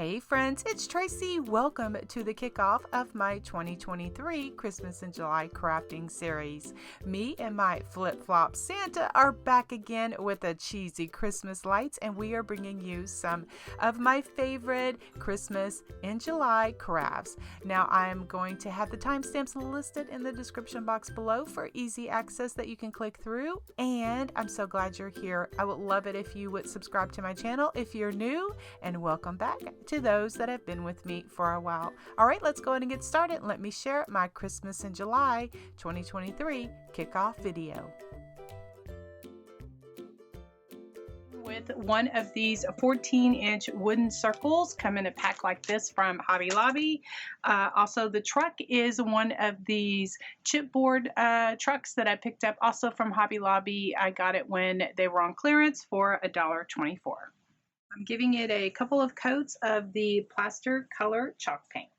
Hey friends, it's Tracy. Welcome to the kickoff of my 2023 Christmas in July crafting series. Me and my flip-flop Santa are back again with the cheesy Christmas lights, and we are bringing you some of my favorite Christmas in July crafts. Now I'm going to have the timestamps listed in the description box below for easy access that you can click through, and I'm so glad you're here. I would love it if you would subscribe to my channel if you're new, and welcome back to those that have been with me for a while. All right, let's go ahead and get started. Let me share my Christmas in July 2023 kickoff video. With one of these 14-inch wooden circles, come in a pack like this from Hobby Lobby. Also, the truck is one of these chipboard trucks that I picked up also from Hobby Lobby. I got it when they were on clearance for $1.24. I'm giving it a couple of coats of the plaster color chalk paint.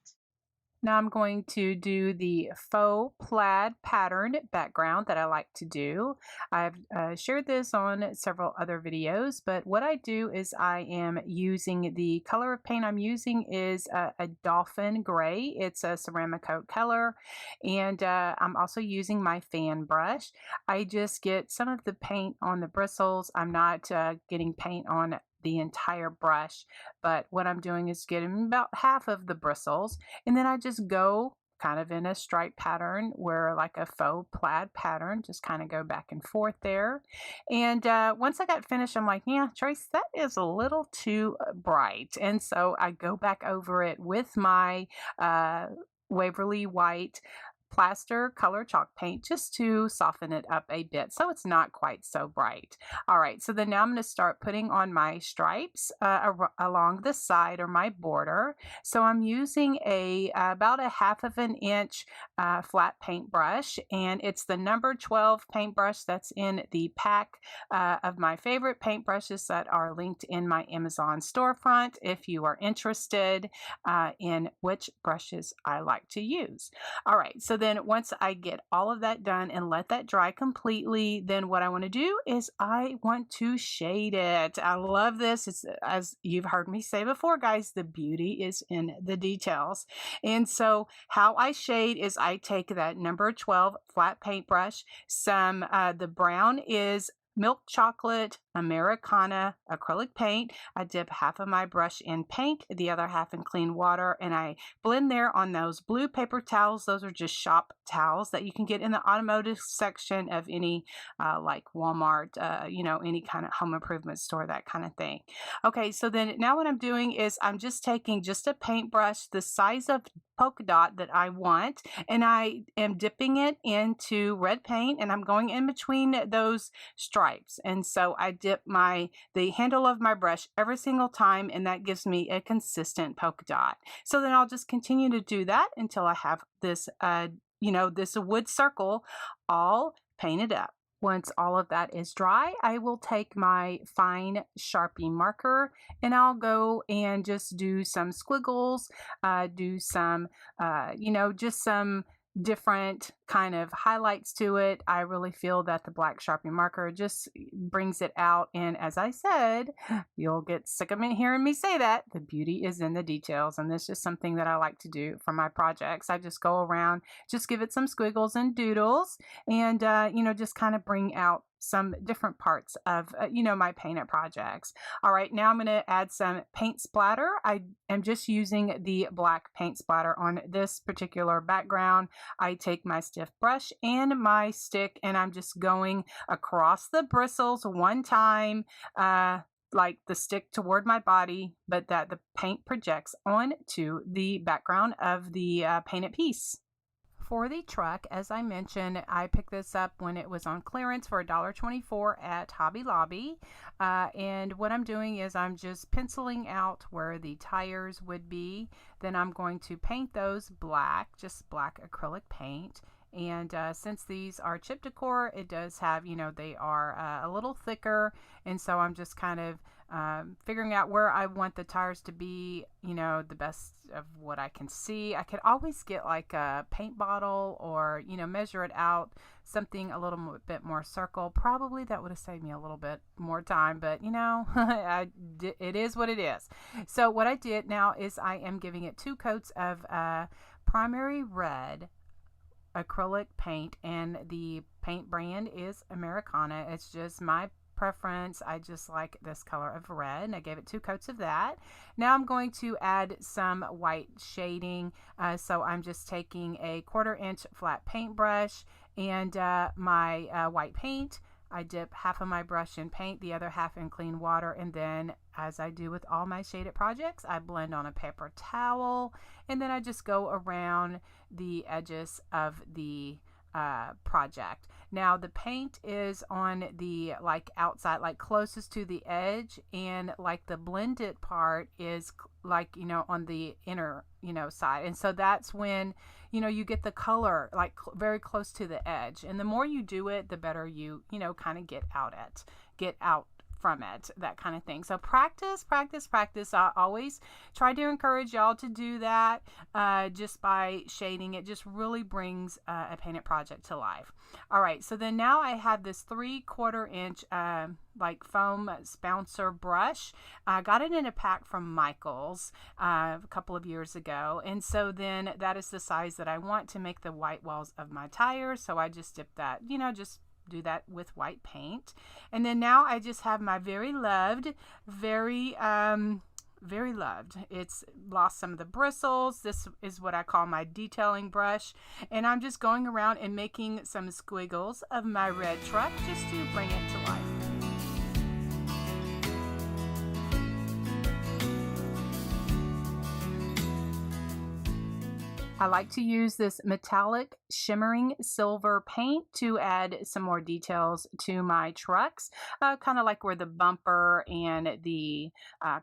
Now I'm going to do the faux plaid pattern background that I like to do. I've shared this on several other videos, but what I do is I am using the color of paint I'm using is a dolphin gray. It's a ceramic coat color, and I'm also using my fan brush. I just get some of the paint on the bristles. I'm not getting paint on the entire brush, but what I'm doing is getting about half of the bristles, and then I just go kind of in a stripe pattern where like a faux plaid pattern, just kind of go back and forth there. And once I got finished, I'm like, yeah, Trace, that is a little too bright. And so I go back over it with my Waverly White plaster color chalk paint just to soften it up a bit so it's not quite so bright. All right, so then now I'm going to start putting on my stripes along the side or my border. So I'm using about a 1/2 inch flat paintbrush, and it's the number 12 paintbrush that's in the pack of my favorite paintbrushes that are linked in my Amazon storefront if you are interested in which brushes I like to use. All right, so then once I get all of that done and let that dry completely, then what I want to do is I want to shade it. I love this. It's, as you've heard me say before, guys, the beauty is in the details. And so how I shade is I take that number 12 flat paintbrush. The brown is milk chocolate Americana acrylic paint. I dip half of my brush in paint, the other half in clean water, and I blend there on those blue paper towels. Those are just shop towels that you can get in the automotive section of any like Walmart, any kind of home improvement store, that kind of thing. Okay, so then now what I'm doing is I'm just taking just a paintbrush the size of polka dot that I want, and I am dipping it into red paint, and I'm going in between those stripes. And so I dip the handle of my brush every single time, and that gives me a consistent polka dot. So then I'll just continue to do that until I have this this wood circle all painted up. Once all of that is dry, I will take my fine Sharpie marker and I'll go and just do some squiggles, do some, just some different kind of highlights to it. I really feel that the black Sharpie marker just brings it out, and as I said, you'll get sick of me hearing me say that the beauty is in the details, and this is something that I like to do for my projects. I just go around, just give it some squiggles and doodles, and just kind of bring out some different parts of my painted projects. All right, now I'm going to add some paint splatter. I am just using the black paint splatter on this particular background. I take my stiff brush and my stick, and I'm just going across the bristles one time, like the stick toward my body, but that the paint projects onto the background of the painted piece. For the truck, as I mentioned, I picked this up when it was on clearance for $1.24 at Hobby Lobby. And what I'm doing is I'm just penciling out where the tires would be. Then I'm going to paint those black, just black acrylic paint. And since these are chip decor, it does have, they are a little thicker. And so I'm just kind of figuring out where I want the tires to be, you know, the best of what I can see. I could always get like a paint bottle or, you know, measure it out, something a little bit more circle. Probably that would have saved me a little bit more time, but you know, it is what it is. So what I did now is I am giving it 2 coats of primary red acrylic paint, and the paint brand is Americana. It's just my preference. I just like this color of red, and I gave it 2 coats of that. Now I'm going to add some white shading. So I'm just taking a 1/4 inch flat paintbrush and my white paint. I dip half of my brush in paint, the other half in clean water, and then, as I do with all my shaded projects, I blend on a paper towel, and then I just go around the edges of the project. Now the paint is on the like outside, like closest to the edge, and like the blended part is like, you know, on the inner, you know, side. And so that's when, you know, you get the color like very close to the edge. And the more you do it, the better you know, kind of get out from it, that kind of thing. So practice. I always try to encourage y'all to do that just by shading. It just really brings a painted project to life. All right, so then now I have this 3/4 inch like foam bouncer brush. I got it in a pack from Michael's a couple of years ago, and so then that is the size that I want to make the white walls of my tires. So I just dip that, you know, just do that with white paint. And then now I just have my very loved, it's lost some of the bristles. This is what I call my detailing brush, and I'm just going around and making some squiggles of my red truck just to bring it to life. I like to use this metallic shimmering silver paint to add some more details to my trucks, kind of like where the bumper and the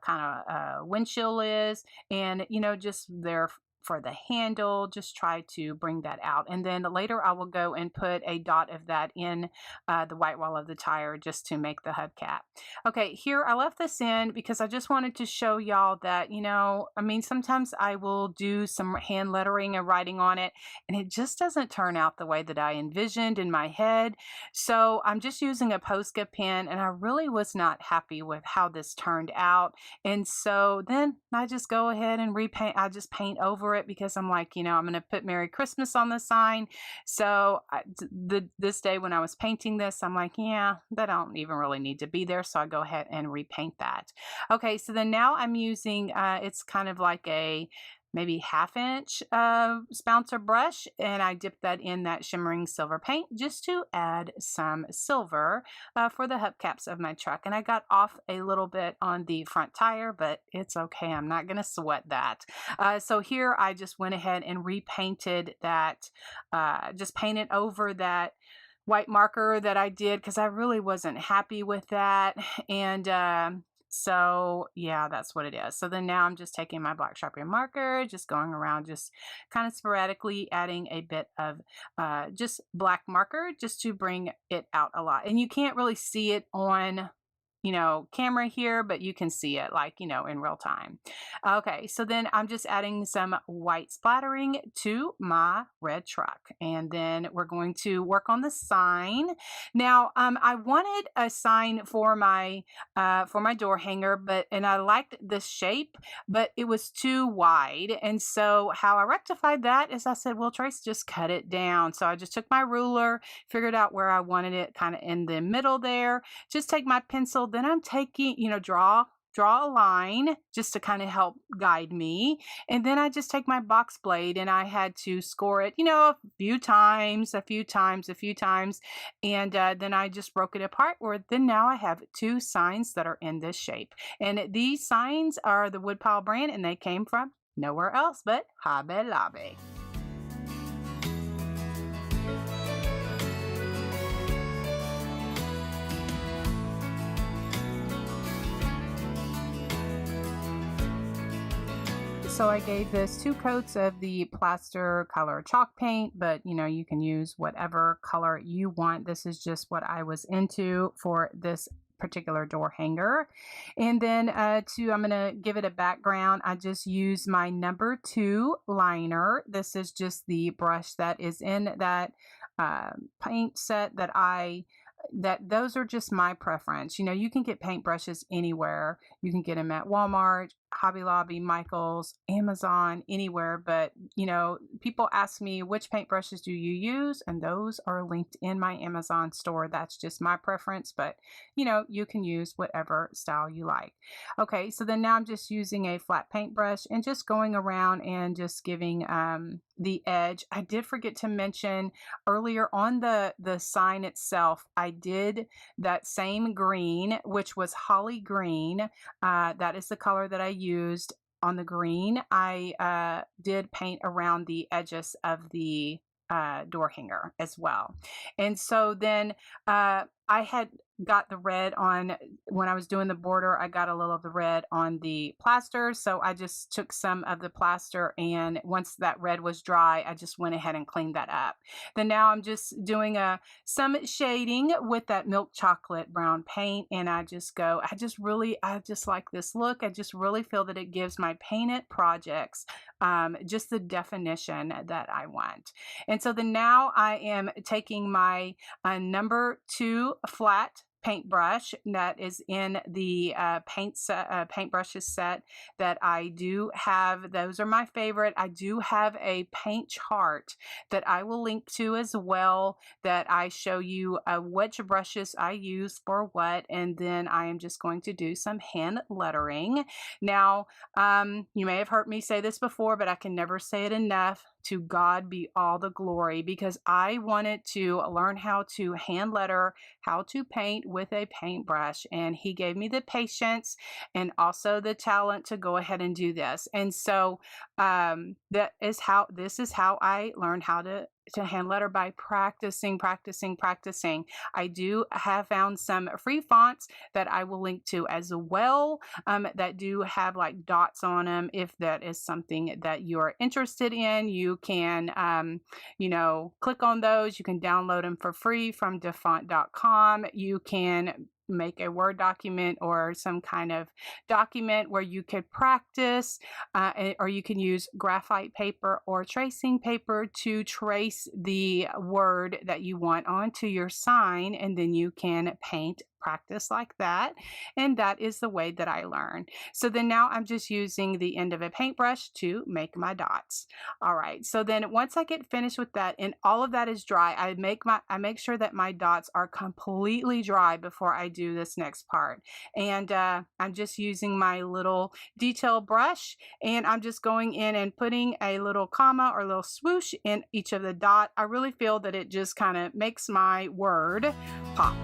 kind of windshield is, and you know, just there for the handle, just try to bring that out. And then later I will go and put a dot of that in the white wall of the tire just to make the hubcap. Okay, here I left this in because I just wanted to show y'all that, you know, I mean, sometimes I will do some hand lettering and writing on it, and it just doesn't turn out the way that I envisioned in my head. So I'm just using a Posca pen, and I really was not happy with how this turned out. And so then I just go ahead and repaint. I just paint over it because I'm like, you know, I'm going to put Merry Christmas on the sign. So this day when I was painting this, I'm like, yeah, that don't even really need to be there. So I go ahead and repaint that. Okay, so then now I'm using, it's kind of like a maybe 1/2 inch bouncer brush, and I dip that in that shimmering silver paint just to add some silver for the hubcaps of my truck. And I got off a little bit on the front tire, but it's okay. I'm not going to sweat that. So here I just went ahead and repainted that, just painted over that white marker that I did because I really wasn't happy with that. And so yeah, that's what it is. So then now I'm just taking my black Sharpie marker, just going around, just kind of sporadically adding a bit of just black marker just to bring it out a lot. And you can't really see it on, you know, camera here, but you can see it like, you know, in real time. Okay, so then I'm just adding some white splattering to my red truck, and then we're going to work on the sign. Now, I wanted a sign for my door hanger, and I liked the shape, but it was too wide. And so how I rectified that is I said, well, Trace, just cut it down. So I just took my ruler, figured out where I wanted it, kind of in the middle there. Just take my pencil. Then I'm taking, you know, draw a line just to kind of help guide me. And then I just take my box blade and I had to score it, you know, a few times. And then I just broke it apart, where then now I have 2 signs that are in this shape. And these signs are the Woodpile brand, and they came from nowhere else but Hobby Lobby. So I gave this 2 coats of the plaster color chalk paint, but you know, you can use whatever color you want. This is just what I was into for this particular door hanger. And then I'm going to give it a background. I just use my number 2 liner. This is just the brush that is in that paint set that those are just my preference. You can get paintbrushes anywhere. You can get them at Walmart, Hobby Lobby, Michael's, Amazon, anywhere. But, people ask me, which paintbrushes do you use? And those are linked in my Amazon store. That's just my preference. But, you can use whatever style you like. Okay, so then now I'm just using a flat paintbrush and just going around and just giving the edge. I did forget to mention earlier on the sign itself, I did that same green, which was holly green. That is the color that I used. On the green, I did paint around the edges of the door hanger as well. And so then I had got the red on when I was doing the border. I got a little of the red on the plaster, so I just took some of the plaster, and once that red was dry, I just went ahead and cleaned that up. Then now I'm just doing some shading with that milk chocolate brown paint, and I just like this look. I just really feel that it gives my painted projects just the definition that I want. And so then now I am taking my number 2 flat paintbrush that is in the paintbrushes set that I do have. Those are my favorite. I do have a paint chart that I will link to as well, that I show you which brushes I use for what, and then I am just going to do some hand lettering. Now, you may have heard me say this before, but I can never say it enough. To God be all the glory, because I wanted to learn how to hand letter, how to paint with a paintbrush, and he gave me the patience and also the talent to go ahead and do this. And so this is how I learned how to hand letter, by practicing. I do have found some free fonts that I will link to as well, that do have like dots on them. If that is something that you're interested in, you can click on those. You can download them for free from defont.com. You can make a Word document or some kind of document where you could practice, or you can use graphite paper or tracing paper to trace the word that you want onto your sign, and then you can practice like that. And that is the way that I learn. So then now I'm just using the end of a paintbrush to make my dots. All right, so then once I get finished with that and all of that is dry, I make sure that my dots are completely dry before I do this next part. And I'm just using my little detail brush, and I'm just going in and putting a little comma or a little swoosh in each of the dot. I really feel that it just kind of makes my word pop.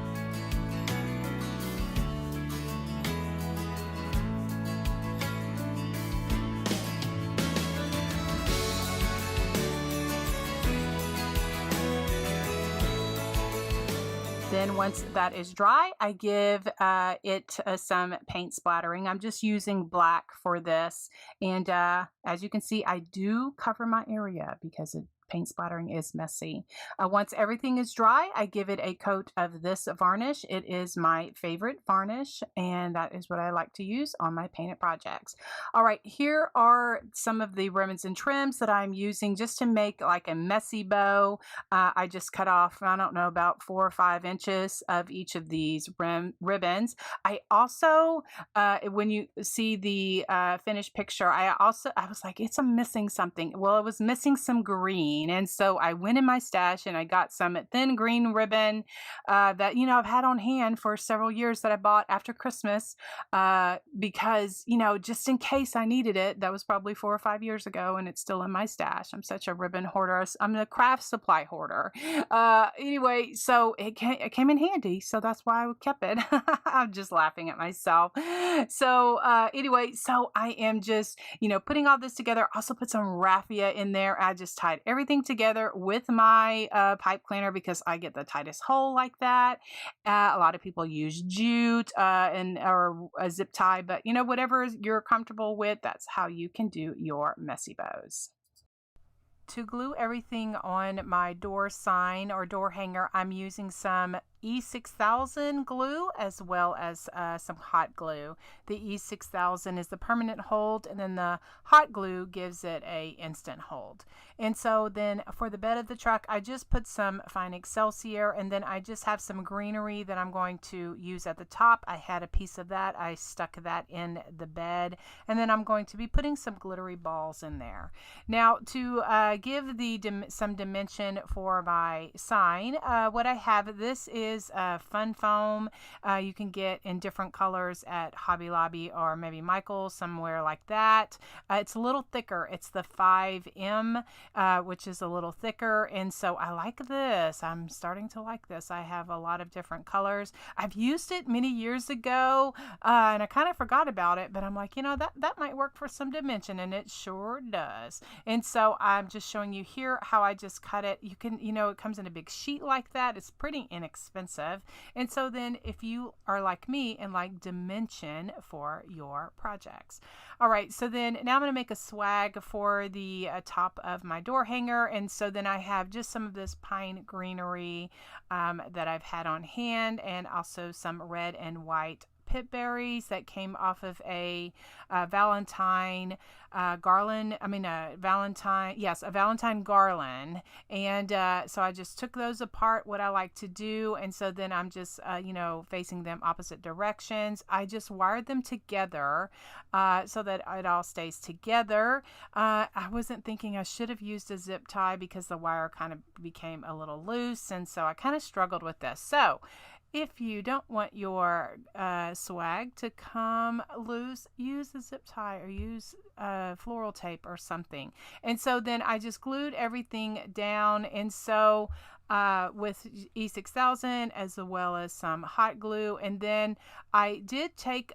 Then once that is dry, I give it some paint splattering. I'm just using black for this. And as you can see, I do cover my area because paint splattering is messy. Once everything is dry, I give it a coat of this varnish. It is my favorite varnish, and that is what I like to use on my painted projects. All right, here are some of the ribbons and trims that I'm using just to make like a messy bow. I just cut off, I don't know, about 4 or 5 inches of each of these ribbons. I also, when you see the finished picture, I was like, I'm missing something. Well, it was missing some green. And so I went in my stash and I got some thin green ribbon that, I've had on hand for several years, that I bought after Christmas because, just in case I needed it. That was probably 4 or 5 years ago, and it's still in my stash. I'm such a ribbon hoarder. I'm a craft supply hoarder. Anyway, so it came in handy. So that's why I kept it. I'm just laughing at myself. So anyway, so I am just, putting all this together. Also put some raffia in there. I just tied everything together with my pipe cleaner because I get the tightest hole like that. A lot of people use jute or a zip tie, but whatever you're comfortable with, that's how you can do your messy bows. To glue everything on my door sign or door hanger, I'm using some E6000 glue as well as some hot glue. The E6000 is the permanent hold, and then the hot glue gives it a instant hold. And so then for the bed of the truck, I just put some fine Excelsior, and then I just have some greenery that I'm going to use at the top. I had a piece of that. I stuck that in the bed, and then I'm going to be putting some glittery balls in there. Now, to give some dimension for my sign, what I have, this is fun foam. You can get in different colors at Hobby Lobby or maybe Michael's, somewhere like that. It's a little thicker. It's the 5M, which is a little thicker, and so I like this. I'm starting to like this. I have a lot of different colors. I've used it many years ago, and I kind of forgot about it, but I'm like, that might work for some dimension, and it sure does. And so I'm just showing you here how I just cut it. You can, it comes in a big sheet like that. It's pretty inexpensive. And so then if you are like me and like dimension for your projects. All right, so then now I'm going to make a swag for the top of my door hanger. And so then I have just some of this pine greenery that I've had on hand, and also some red and white pip berries that came off of a Valentine garland. A Valentine garland. And so I just took those apart, what I like to do. And so then I'm just, facing them opposite directions. I just wired them together so that it all stays together. I wasn't thinking I should have used a zip tie because the wire kind of became a little loose. And so I kind of struggled with this. So if you don't want your swag to come loose, use a zip tie or use floral tape or something. And so then I just glued everything down. And so with E6000 as well as some hot glue. And then I did take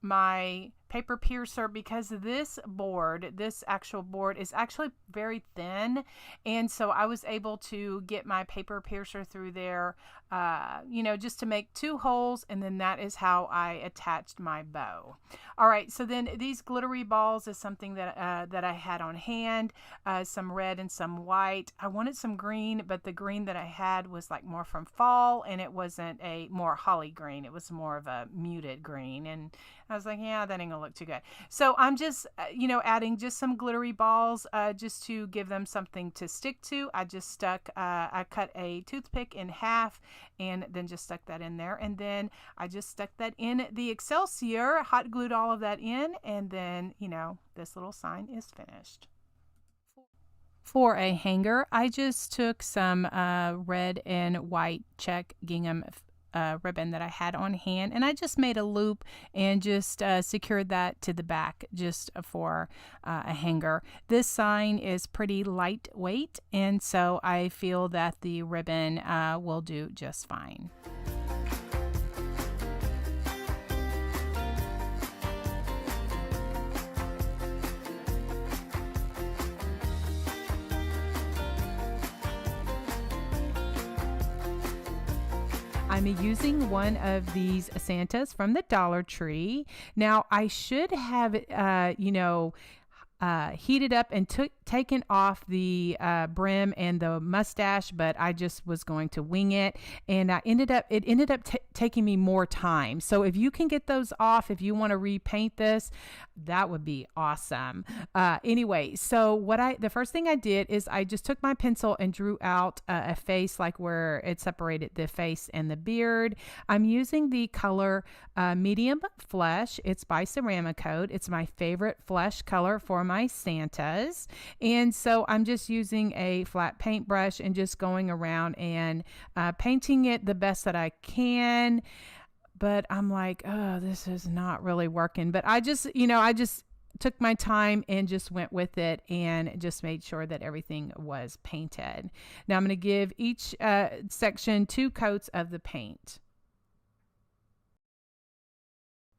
my paper piercer, because this actual board is actually very thin, and so I was able to get my paper piercer through there, just to make 2 holes, and then that is how I attached my bow. All right, so then these glittery balls is something that I had on hand, some red and some white. I wanted some green, but the green that I had was like more from fall, and it wasn't a more holly green. It was more of a muted green, and I was like, yeah, that ain't gonna look too good. So I'm just, adding just some glittery balls just to give them something to stick to. I cut a toothpick in half and then just stuck that in there. And then I just stuck that in the Excelsior, hot glued all of that in, and then, this little sign is finished. For a hanger, I just took some red and white check gingham ribbon that I had on hand, and I just made a loop and just secured that to the back just for a hanger. This sign is pretty lightweight, and so I feel that the ribbon will do just fine. I'm using one of these Santas from the Dollar Tree. Now, I should have, heated up and taken off the brim and the mustache, but I just was going to wing it, and it ended up taking me more time. So if you can get those off, if you want to repaint this, that would be awesome. Anyway, so the first thing I did is I just took my pencil and drew out a face, like where it separated the face and the beard. I'm using the color medium flesh. It's by Ceramicode. It's my favorite flesh color for my Santas. And so I'm just using a flat paintbrush and just going around and painting it the best that I can. But I'm like, oh, this is not really working. But I just took my time and just went with it and just made sure that everything was painted. Now I'm going to give each section 2 coats of the paint.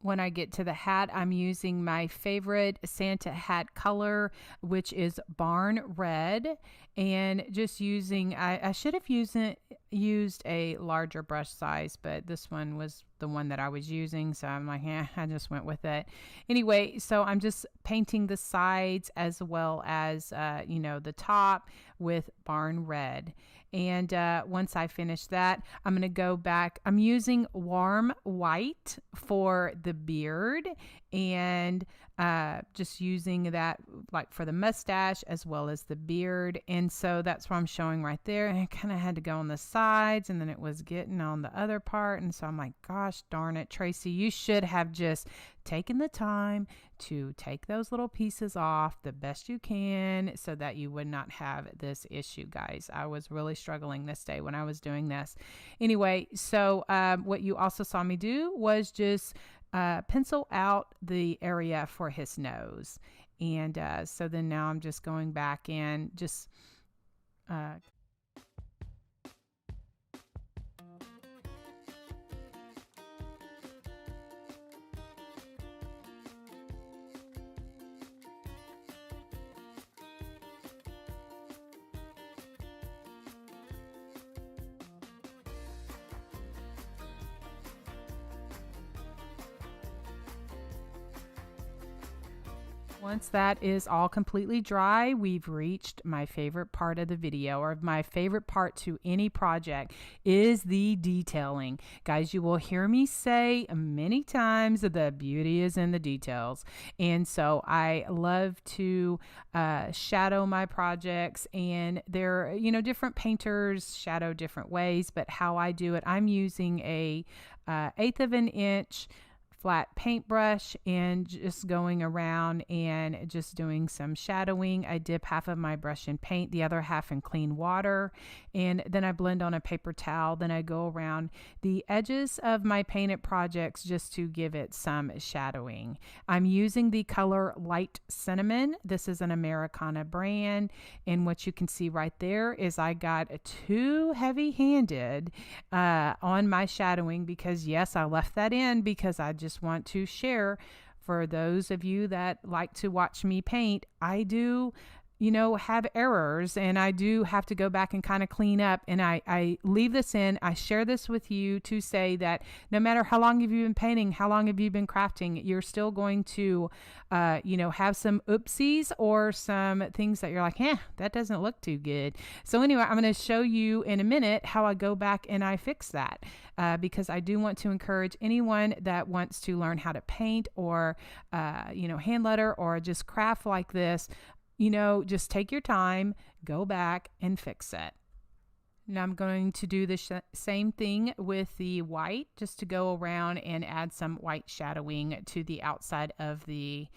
When I get to the hat, I'm using my favorite Santa hat color, which is Barn Red, and just using, I should have used a larger brush size, but this one was the one that I was using, so I'm like, I just went with it. Anyway, so I'm just painting the sides as well as, the top with Barn Red. And once I finish that, I'm going to go back. I'm using warm white for the beard, and just using that like for the mustache as well as the beard. And so that's what I'm showing right there. And I kind of had to go on the sides, and then it was getting on the other part. And so I'm like, gosh darn it, Tracy, you should have just taken the time to take those little pieces off the best you can so that you would not have this issue, guys. I was really struggling this day when I was doing this. Anyway, so what you also saw me do was just pencil out the area for his nose. And so then now I'm just going back and just once that is all completely dry, we've reached my favorite part of the video, or my favorite part to any project is the detailing. Guys, you will hear me say many times that the beauty is in the details. And so I love to shadow my projects, and they're, you know, different painters shadow different ways, but how I do it, I'm using a 1/8 of an inch flat paintbrush and just going around and just doing some shadowing. I dip half of my brush in paint, the other half in clean water, and then I blend on a paper towel. Then I go around the edges of my painted projects just to give it some shadowing. I'm using the color Light Cinnamon. This is an Americana brand, and what you can see right there is I got too heavy-handed on my shadowing, because yes, I left that in because I just want to share for those of you that like to watch me paint. I do, you know, have errors, and I do have to go back and kind of clean up, and I leave this in. I share this with you to say that no matter how long have you been painting, how long have you been crafting, you're still going to you know, have some oopsies or some things that you're like, that doesn't look too good. So anyway, I'm going to show you in a minute how I go back and I fix that, because I do want to encourage anyone that wants to learn how to paint or you know, hand letter or just craft like this. You know, just take your time, go back and fix it. Now I'm going to do the same thing with the white, just to go around and add some white shadowing to the outside of the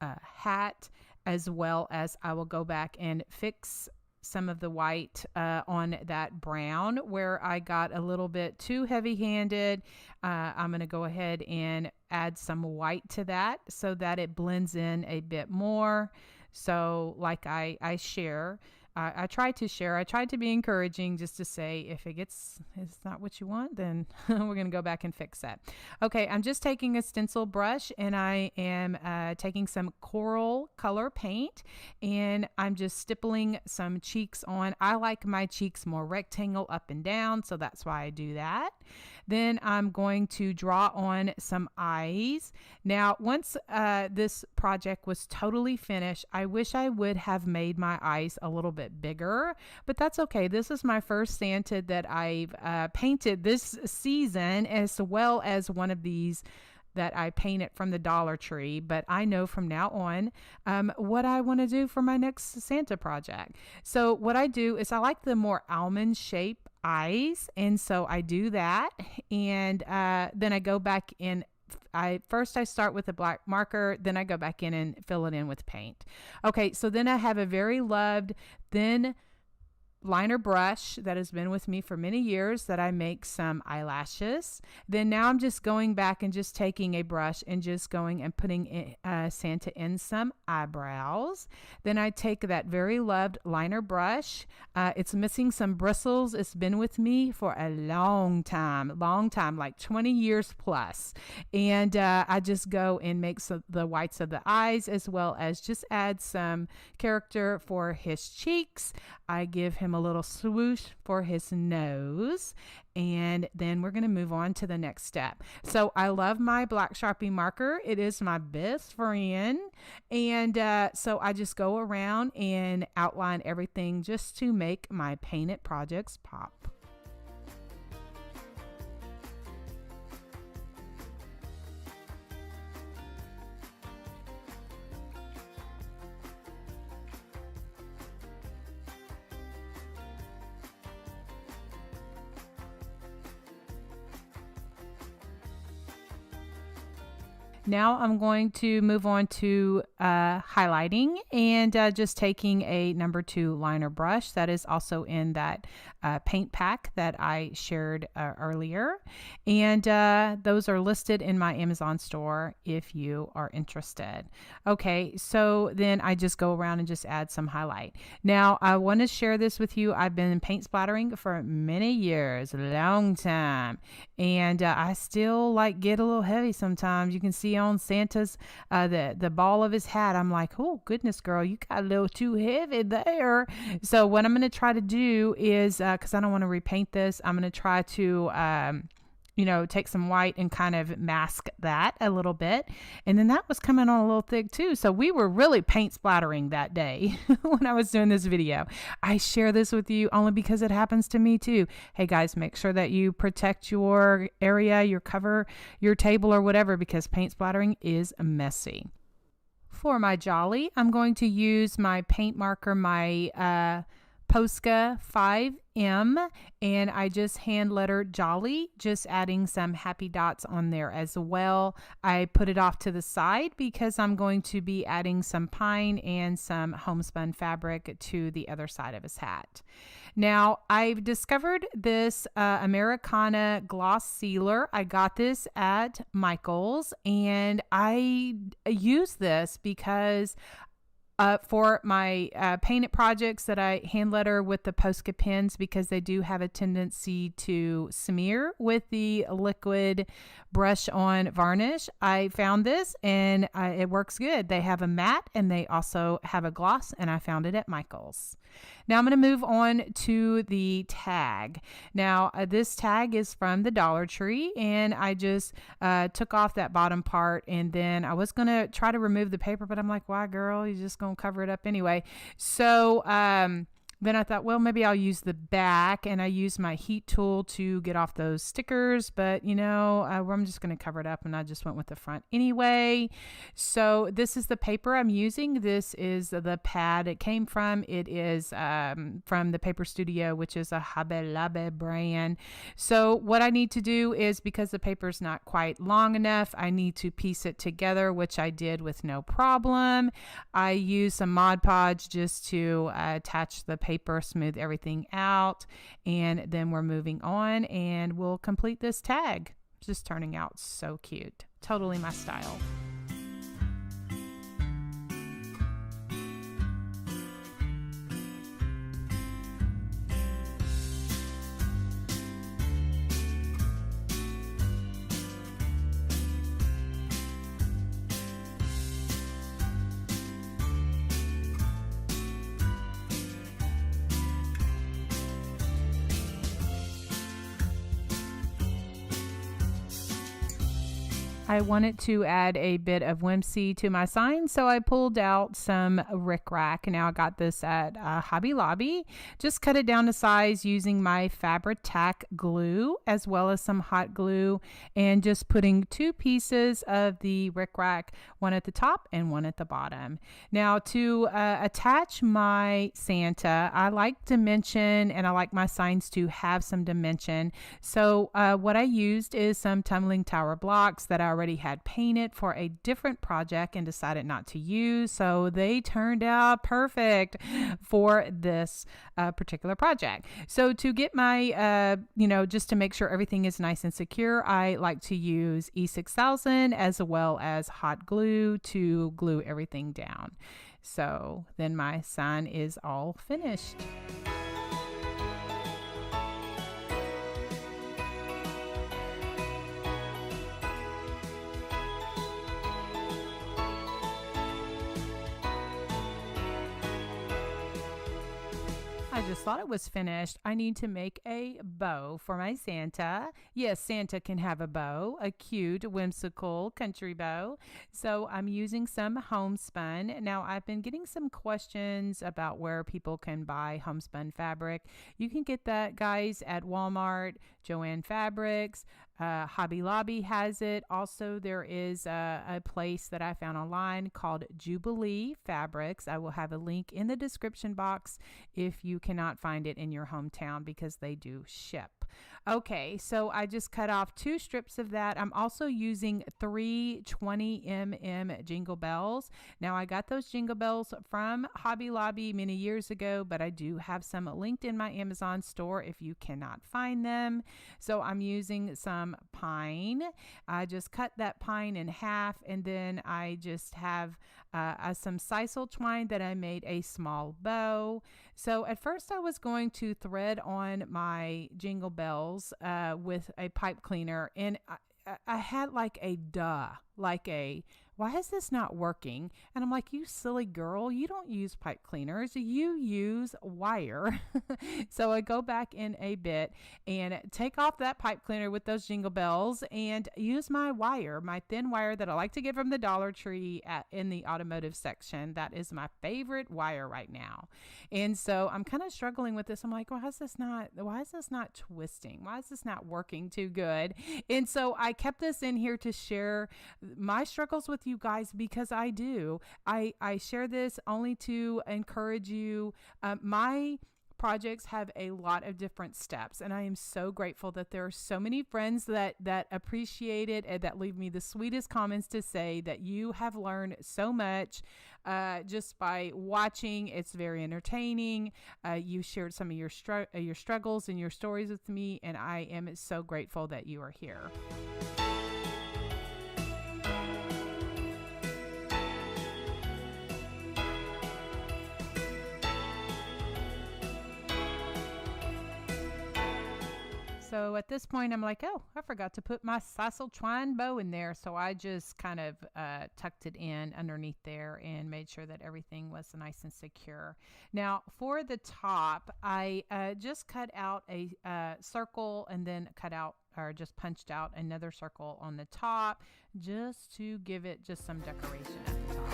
hat, as well as I will go back and fix some of the white on that brown where I got a little bit too heavy-handed. I'm going to go ahead and add some white to that so that it blends in a bit more. So like I share, I try to share, I try to be encouraging, just to say if it's not what you want, then we're going to go back and fix that. Okay, I'm just taking a stencil brush, and I am taking some coral color paint, and I'm just stippling some cheeks on. I like my cheeks more rectangle up and down, so that's why I do that. Then I'm going to draw on some eyes. Now, once this project was totally finished, I wish I would have made my eyes a little bit bigger, but that's okay. This is my first Santa that I've painted this season, as well as one of these that I painted from the Dollar Tree, but I know from now on what I want to do for my next Santa project. So what I do is I like the more almond shape eyes, and so I do that, and then I go back in. I start with a black marker, then I go back in and fill it in with paint. Okay, so then I have a very loved thin liner brush that has been with me for many years that I make some eyelashes. Then now I'm just going back and just taking a brush and just going and putting Santa in some eyebrows. Then I take that very loved liner brush. It's missing some bristles. It's been with me for a long time, like 20 years plus. And I just go and make the whites of the eyes, as well as just add some character for his cheeks. I give him him a little swoosh for his nose. And then we're going to move on to the next step. So I love my black Sharpie marker. It is my best friend. And so I just go around and outline everything just to make my painted projects pop. Now I'm going to move on to highlighting and just taking a number 2 liner brush that is also in that paint pack that I shared earlier. And those are listed in my Amazon store if you are interested. Okay, so then I just go around and just add some highlight. Now I want to share this with you. I've been paint splattering for many years, a long time. And I still get a little heavy sometimes. You can see on Santa's the ball of his hat. I'm like, oh goodness, girl, you got a little too heavy there. So what I'm going to try to do is, because I don't want to repaint this, I'm going to try to take some white and kind of mask that a little bit. And then that was coming on a little thick too. So we were really paint splattering that day when I was doing this video. I share this with you only because it happens to me too. Hey guys, make sure that you protect your area, your cover, your table or whatever, because paint splattering is messy. For my jolly, I'm going to use my paint marker, my Posca 5M, and I just hand lettered jolly, just adding some happy dots on there as well. I put it off to the side because I'm going to be adding some pine and some homespun fabric to the other side of his hat. Now, I've discovered this Americana gloss sealer. I got this at Michael's, and I use this because for my painted projects that I hand letter with the Posca pens, because they do have a tendency to smear with the liquid brush on varnish. I found this and it works good. They have a matte and they also have a gloss, and I found it at Michael's. Now I'm going to move on to the tag. Now this tag is from the Dollar Tree, and I just took off that bottom part, and then I was going to try to remove the paper, but I'm like, why girl, you're just going to cover it up anyway. So then I thought, well, maybe I'll use the back, and I used my heat tool to get off those stickers, but I'm just going to cover it up, and I just went with the front anyway. So this is the paper I'm using. This is the pad it came from. It is from the Paper Studio, which is a Habe Labe brand. So what I need to do is, because the paper's not quite long enough, I need to piece it together, which I did with no problem. I used some Mod Podge just to attach the paper, smooth everything out, and then we're moving on and we'll complete this tag. Just turning out so cute. Totally my style. I wanted to add a bit of whimsy to my sign, so I pulled out some rickrack. Now I got this at Hobby Lobby. Just cut it down to size using my Fabri-Tac glue as well as some hot glue, and just putting 2 pieces of the rickrack, one at the top and one at the bottom. Now to attach my Santa, I like dimension, and I like my signs to have some dimension. So what I used is some tumbling tower blocks that I already had painted for a different project and decided not to use, so they turned out perfect for this particular project. So to get my just to make sure everything is nice and secure, I like to use E6000 as well as hot glue to glue everything down. So then my sign is all finished. I I just thought it was finished. I need to make a bow for my Santa. Yes, Santa can have a bow, a cute, whimsical country bow. So I'm using some homespun. Now, I've been getting some questions about where people can buy homespun fabric. You can get that, guys, at Walmart, Joann Fabrics. Hobby Lobby has it. Also, there is a place that I found online called Jubilee Fabrics. I will have a link in the description box if you cannot find it in your hometown, because they do ship. Okay, so I just cut off 2 strips of that. I'm also using 3 20mm jingle bells. Now, I got those jingle bells from Hobby Lobby many years ago, but I do have some linked in my Amazon store if you cannot find them. So I'm using some pine. I just cut that pine in half, and then I just have some sisal twine that I made a small bow. So at first I was going to thread on my jingle bells with a pipe cleaner, and I had like a why is this not working? And I'm like, you silly girl, you don't use pipe cleaners, you use wire. So I go back in a bit and take off that pipe cleaner with those jingle bells and use my wire, my thin wire that I like to get from the Dollar Tree in the automotive section. That is my favorite wire right now. And so I'm kind of struggling with this. I'm like, why is this not twisting? Why is this not working too good? And so I kept this in here to share my struggles with you guys, because I do. I share this only to encourage you. My projects have a lot of different steps, and I am so grateful that there are so many friends that appreciate it and that leave me the sweetest comments to say that you have learned so much just by watching. It's very entertaining. You shared some of your struggles and your stories with me, and I am so grateful that you are here. So at this point, I'm like, oh, I forgot to put my sisal twine bow in there. So I just kind of tucked it in underneath there and made sure that everything was nice and secure. Now, for the top, I just cut out a circle and then just punched out another circle on the top, just to give it just some decoration at the top.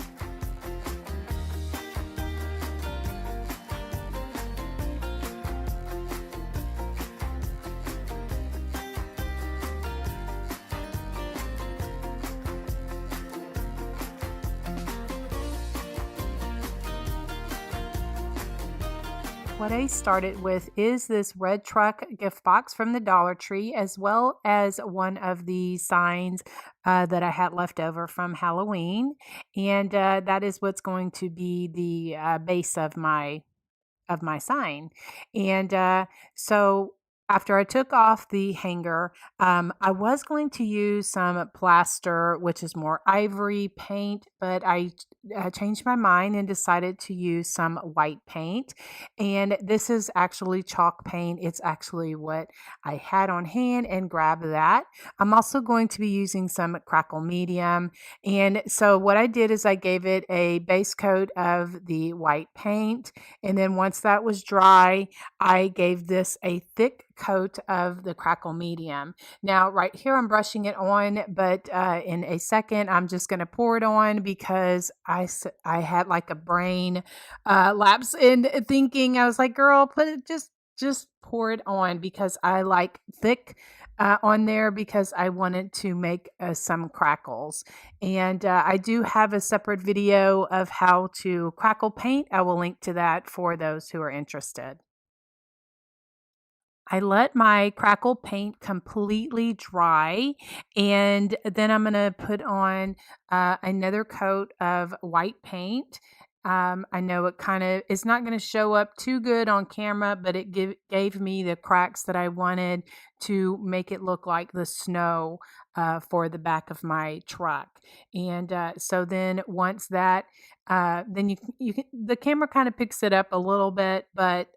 What I started with is this red truck gift box from the Dollar Tree, as well as one of the signs that I had left over from Halloween. And that is what's going to be the base of my sign. And so after I took off the hanger, I was going to use some plaster, which is more ivory paint, but I changed my mind and decided to use some white paint. And this is actually chalk paint. It's actually what I had on hand, and grab that. I'm also going to be using some crackle medium. And so what I did is I gave it a base coat of the white paint, and then once that was dry, I gave this a thick coat of the crackle medium. Now, right here, I'm brushing it on, but in a second, I'm just going to pour it on, because I had like a brain lapse in thinking. I was like, girl, put it, just pour it on, because I like thick on there, because I wanted to make some crackles. And I do have a separate video of how to crackle paint. I will link to that for those who are interested. I let my crackle paint completely dry, and then I'm going to put on another coat of white paint. I know it kind of is not going to show up too good on camera, but it gave me the cracks that I wanted to make it look like the snow for the back of my truck. And so then once that, then the camera kind of picks it up a little bit, but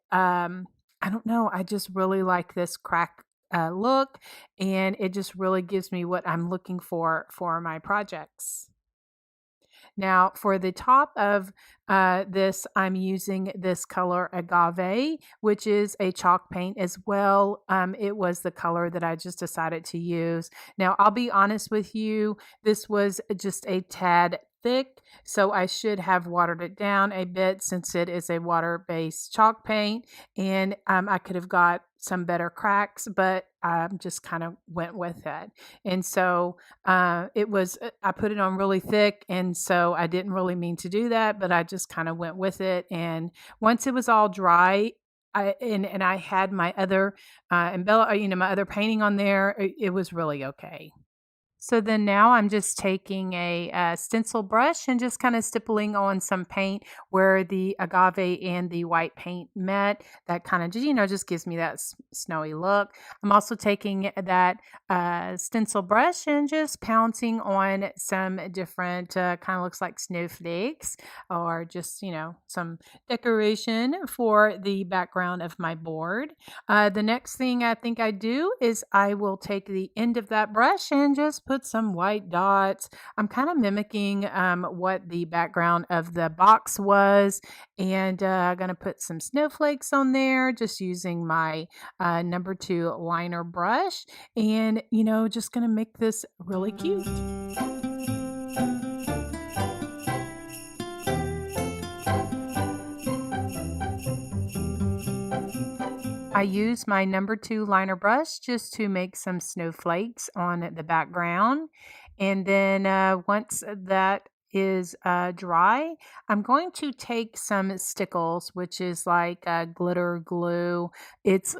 I don't know. I just really like this crack look, and it just really gives me what I'm looking for my projects. Now, for the top of this, I'm using this color Agave, which is a chalk paint as well. It was the color that I just decided to use. Now, I'll be honest with you, this was just a tad thick, so I should have watered it down a bit since it is a water-based chalk paint, and I could have got some better cracks, but I just kind of went with it. And so I put it on really thick, and so I didn't really mean to do that, but I just kind of went with it. And once it was all dry, and I had my other my other painting on there, it was really okay. So then now I'm just taking a, stencil brush and just kind of stippling on some paint where the agave and the white paint met. That kind of just gives me that snowy look. I'm also taking that stencil brush and just pouncing on some different kind of looks like snowflakes or just some decoration for the background of my board. The next thing I think I do is I will take the end of that brush and just put some white dots. I'm kind of mimicking what the background of the box was, and I'm going to put some snowflakes on there just using my number 2 liner brush, and just going to make this really cute. I use my number 2 liner brush just to make some snowflakes on the background. And then once that is dry, I'm going to take some stickles, which is like glitter glue. It's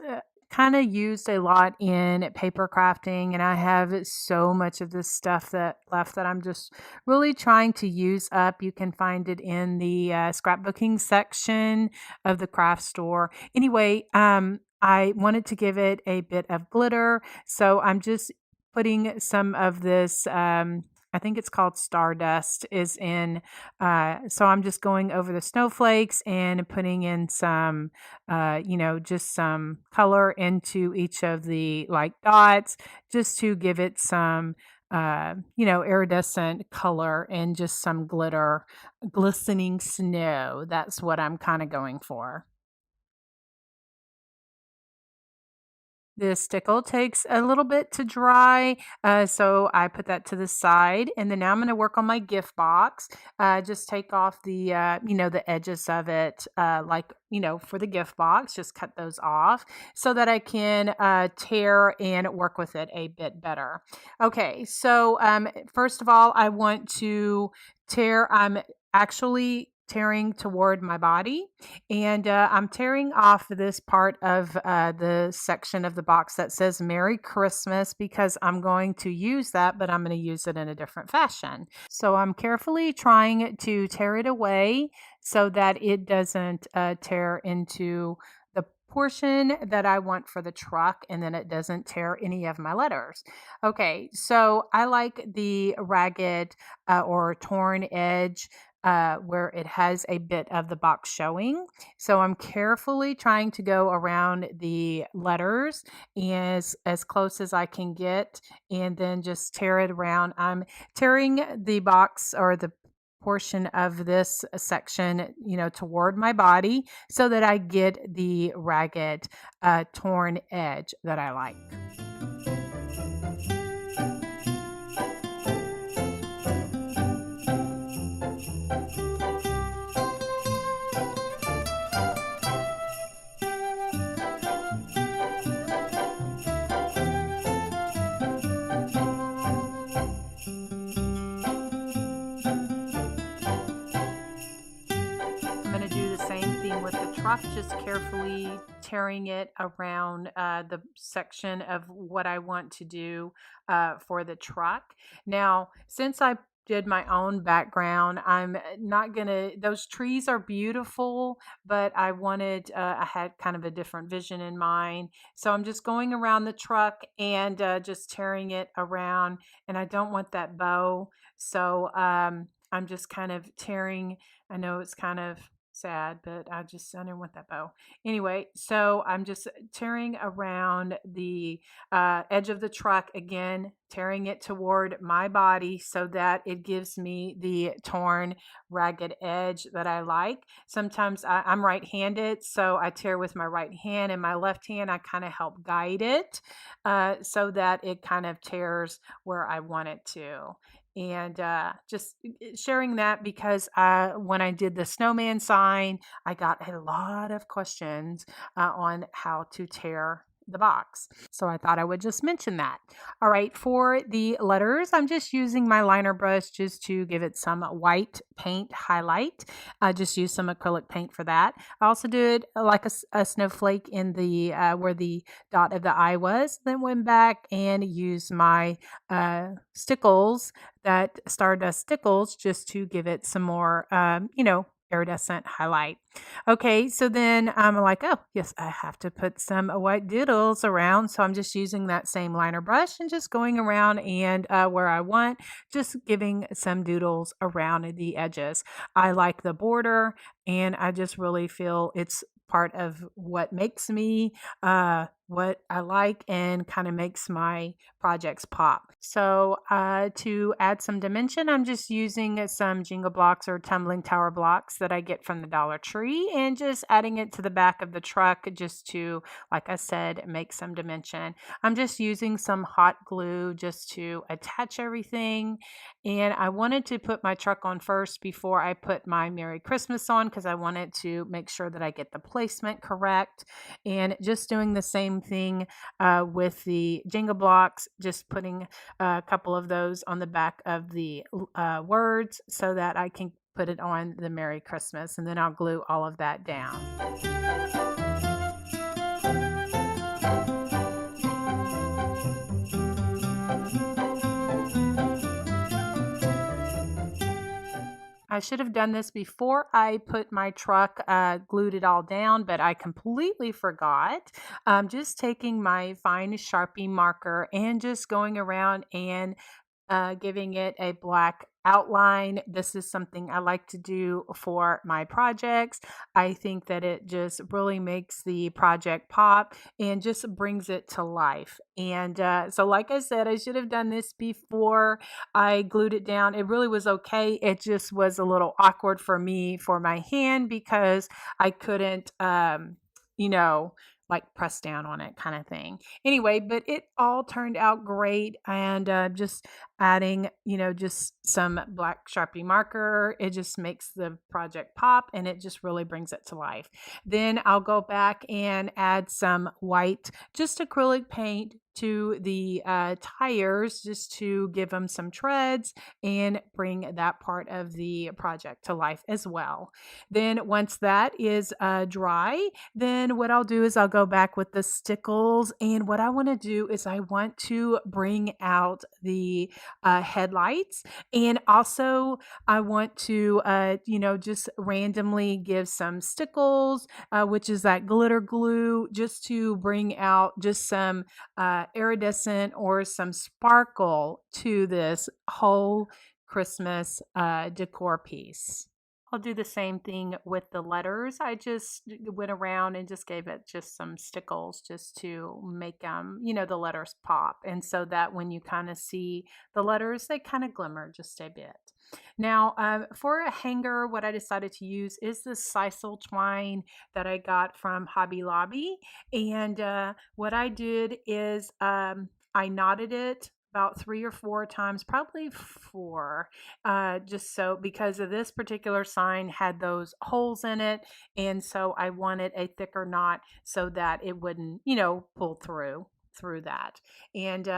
kind of used a lot in paper crafting, and I have so much of this stuff that left that I'm just really trying to use up. You can find it in the scrapbooking section of the craft store. Anyway, I wanted to give it a bit of glitter, so I'm just putting some of this. I think it's called Stardust is in. So I'm just going over the snowflakes and putting in some, just some color into each of the like dots just to give it some, iridescent color and just some glitter, glistening snow. That's what I'm kind of going for. The stickle takes a little bit to dry, so I put that to the side, and then now I'm going to work on my gift box. Just take off the edges of it, for the gift box. Just cut those off so that I can tear and work with it a bit better. Okay, so first of all, I want to tear. I'm actually tearing toward my body, and I'm tearing off this part of the section of the box that says Merry Christmas because I'm going to use that, but I'm going to use it in a different fashion. So I'm carefully trying to tear it away so that it doesn't tear into the portion that I want for the truck, and then it doesn't tear any of my letters. Okay, so I like the ragged or torn edge where it has a bit of the box showing. So I'm carefully trying to go around the letters as close as I can get, and then just tear it around. I'm tearing the box or the portion of this section, toward my body so that I get the ragged, torn edge that I like. I'm going to do the same thing with the truck, just carefully tearing it around the section of what I want to do for the truck. Now, since I did my own background, I'm not gonna, those trees are beautiful, but I had kind of a different vision in mind. So I'm just going around the truck and just tearing it around, and I don't want that bow. So I'm just kind of tearing. I know it's kind of sad, but I didn't want that bow. Anyway, so I'm just tearing around the edge of the truck again, tearing it toward my body so that it gives me the torn, ragged edge that I like. Sometimes I'm right-handed, so I tear with my right hand, and my left hand I kind of help guide it so that it kind of tears where I want it to. And just sharing that because when I did the snowman sign, I got a lot of questions on how to tear the box. So I thought I would just mention that. All right, for the letters, I'm just using my liner brush just to give it some white paint highlight. I just used some acrylic paint for that. I also did like a snowflake in the where the dot of the eye was, then went back and used my stickles, that Stardust stickles, just to give it some more, iridescent highlight. Okay, so then I'm like, oh, yes, I have to put some white doodles around. So I'm just using that same liner brush and just going around and where I want, just giving some doodles around the edges. I like the border, and I just really feel it's part of what makes me what I like and kind of makes my projects pop. So to add some dimension, I'm just using some Jenga blocks or tumbling tower blocks that I get from the Dollar Tree and just adding it to the back of the truck just to, like I said, make some dimension. I'm just using some hot glue just to attach everything. And I wanted to put my truck on first before I put my Merry Christmas on because I wanted to make sure that I get the placement correct. And just doing the same thing with the Jenga blocks, just putting a couple of those on the back of the words so that I can put it on the Merry Christmas, and then I'll glue all of that down. I should have done this before I put my truck, glued it all down, but I completely forgot. Just taking my fine Sharpie marker and just going around and giving it a black outline. This is something I like to do for my projects. I think that it just really makes the project pop and just brings it to life. And so, like I said, I should have done this before I glued it down. It really was okay. It just was a little awkward for me for my hand because I couldn't, like press down on it kind of thing. Anyway, but it all turned out great. And just adding, just some black Sharpie marker, it just makes the project pop and it just really brings it to life. Then I'll go back and add some white, just acrylic paint to the tires just to give them some treads and bring that part of the project to life as well. Then once that is dry, then what I'll do is I'll go back with the stickles, and what I want to do is I want to bring out the headlights, and also I want to just randomly give some stickles, which is that glitter glue, just to bring out just some iridescent or some sparkle to this whole Christmas decor piece. I'll do the same thing with the letters. I just went around and just gave it just some stickles just to make them, the letters pop. And so that when you kind of see the letters, they kind of glimmer just a bit. Now, for a hanger, what I decided to use is the sisal twine that I got from Hobby Lobby. And what I did is I knotted it about 3 or 4 times, probably 4, just so because of this particular sign had those holes in it. And so I wanted a thicker knot so that it wouldn't, pull through that. And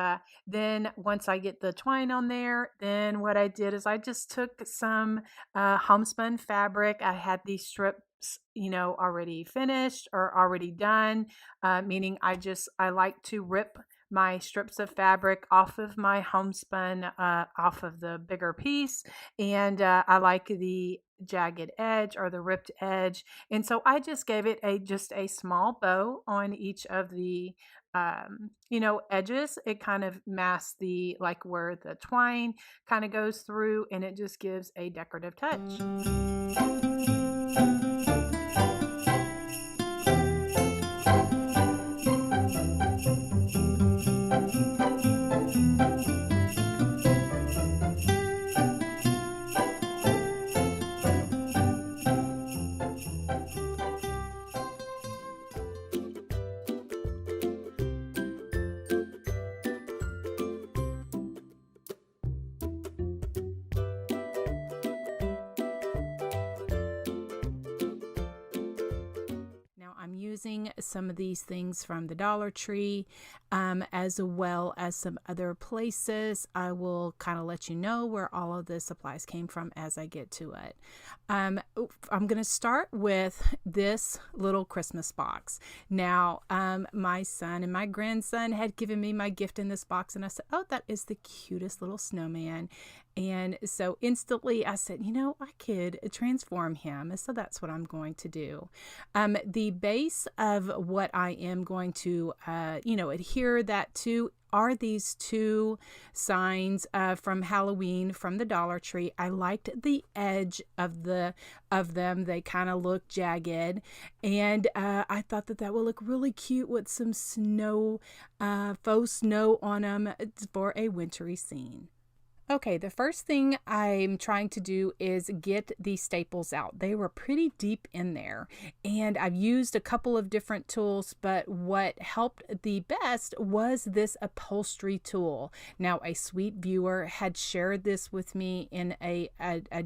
then once I get the twine on there, then what I did is I just took some homespun fabric. I had these strips already finished or already done, meaning I like to rip my strips of fabric off of my homespun, off of the bigger piece, and I like the jagged edge or the ripped edge, and so I just gave it just a small bow on each of the edges. It kind of masks the like where the twine kind of goes through, and it just gives a decorative touch. using some of these things from the Dollar Tree, as well as some other places. I will kind of let you know where all of the supplies came from as I get to it. I'm going to start with this little Christmas box. Now, my son and my grandson had given me my gift in this box, and I said, oh, that is the cutest little snowman. And so instantly I said, you know, I could transform him. So that's what I'm going to do. The base of what I am going to, adhere that to are these two signs from Halloween from the Dollar Tree. I liked the edge of them. They kind of look jagged, and I thought that would look really cute with some snow, faux snow on them for a wintry scene. Okay, the first thing I'm trying to do is get the staples out. They were pretty deep in there, and I've used a couple of different tools, but what helped the best was this upholstery tool. Now, a sweet viewer had shared this with me in a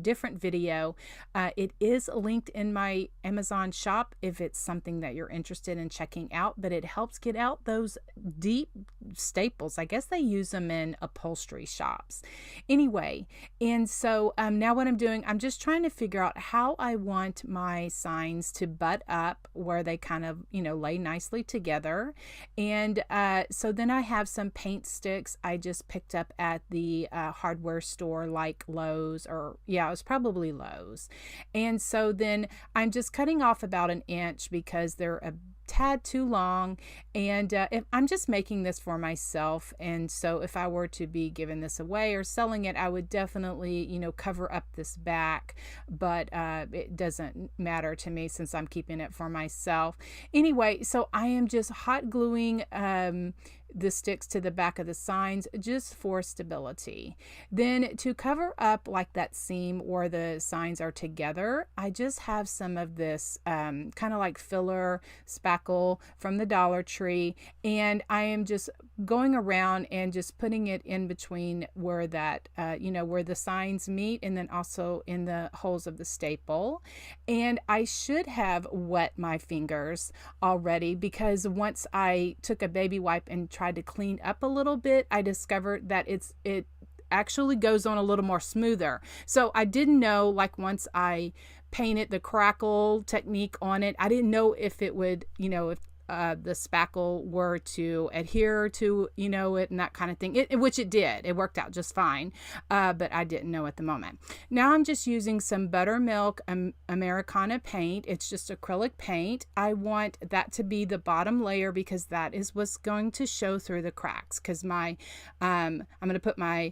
different video. It is linked in my Amazon shop if it's something that you're interested in checking out, but it helps get out those deep staples. I guess they use them in upholstery shops. Anyway, and so now what I'm doing, I'm just trying to figure out how I want my signs to butt up where they kind of, lay nicely together. And so then I have some paint sticks I just picked up at the hardware store like Lowe's, it was probably Lowe's. And so then I'm just cutting off about an inch because they're a tad too long, and I'm just making this for myself, and so if I were to be giving this away or selling it, I would definitely cover up this back, but it doesn't matter to me since I'm keeping it for myself. Anyway, so I am just hot gluing the sticks to the back of the signs just for stability. Then to cover up like that seam where the signs are together, I just have some of this kind of like filler spackle from the Dollar Tree, and I am just going around and just putting it in between where that where the signs meet, and then also in the holes of the staple. And I should have wet my fingers already, because once I took a baby wipe and tried to clean up a little bit, I discovered that it actually goes on a little more smoother. So I didn't know, like once I painted the crackle technique on it, I didn't know if it would, if the spackle were to adhere to, it and that kind of thing, which it did. It worked out just fine, but I didn't know at the moment. Now I'm just using some buttermilk Americana paint. It's just acrylic paint. I want that to be the bottom layer because that is what's going to show through the cracks, because I'm going to put my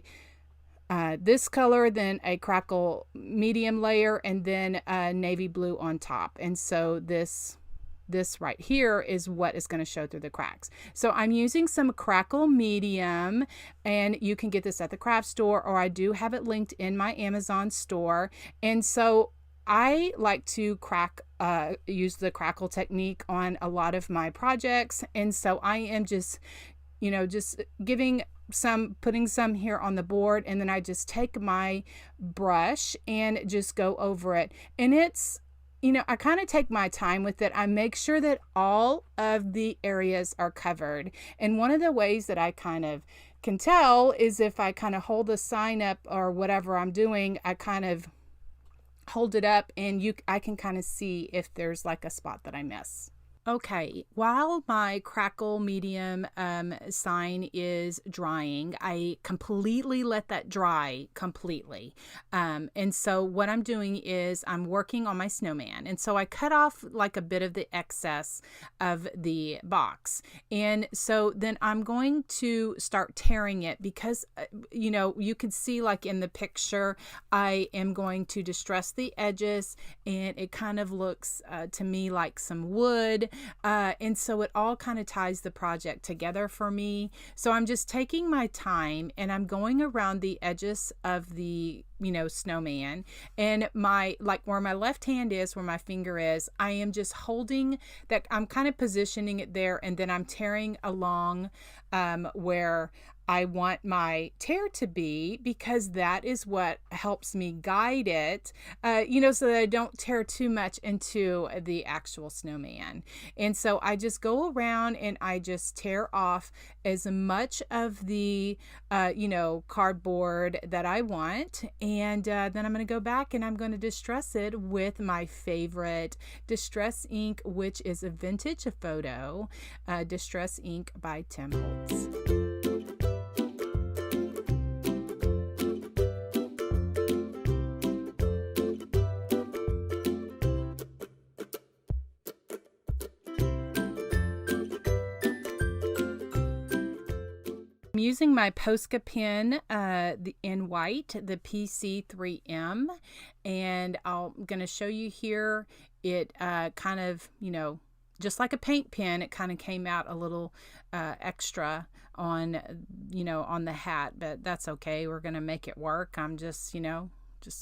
this color, then a crackle medium layer, and then navy blue on top. And so this right here is what is going to show through the cracks. So I'm using some crackle medium, and you can get this at the craft store, or I do have it linked in my Amazon store. And so I like to use the crackle technique on a lot of my projects. And so I am just, just putting some here on the board, and then I just take my brush and just go over it. And it's, I kind of take my time with it. I make sure that all of the areas are covered. And one of the ways that I kind of can tell is if I kind of hold the sign up or whatever I'm doing, I kind of hold it up, and I can kind of see if there's like a spot that I miss. Okay, while my crackle medium sign is drying, I completely let that dry completely. And so what I'm doing is I'm working on my snowman. And so I cut off like a bit of the excess of the box. And so then I'm going to start tearing it because, you can see like in the picture, I am going to distress the edges, and it kind of looks to me like some wood. And so it all kind of ties the project together for me. So I'm just taking my time, and I'm going around the edges of the snowman. And my, like where my left hand is, where my finger is, I am just holding that, I'm kind of positioning it there, and then I'm tearing along where I want my tear to be, because that is what helps me guide it, so that I don't tear too much into the actual snowman. And so I just go around and I just tear off as much of the, cardboard that I want. And then I'm going to go back and I'm going to distress it with my favorite distress ink, which is a vintage photo, distress ink by Tim Holtz. I'm using my Posca pen in white, the PC3M, and I'm going to show you here. It kind of, just like a paint pen, it kind of came out a little extra on, on the hat, but that's okay. We're going to make it work. I'm just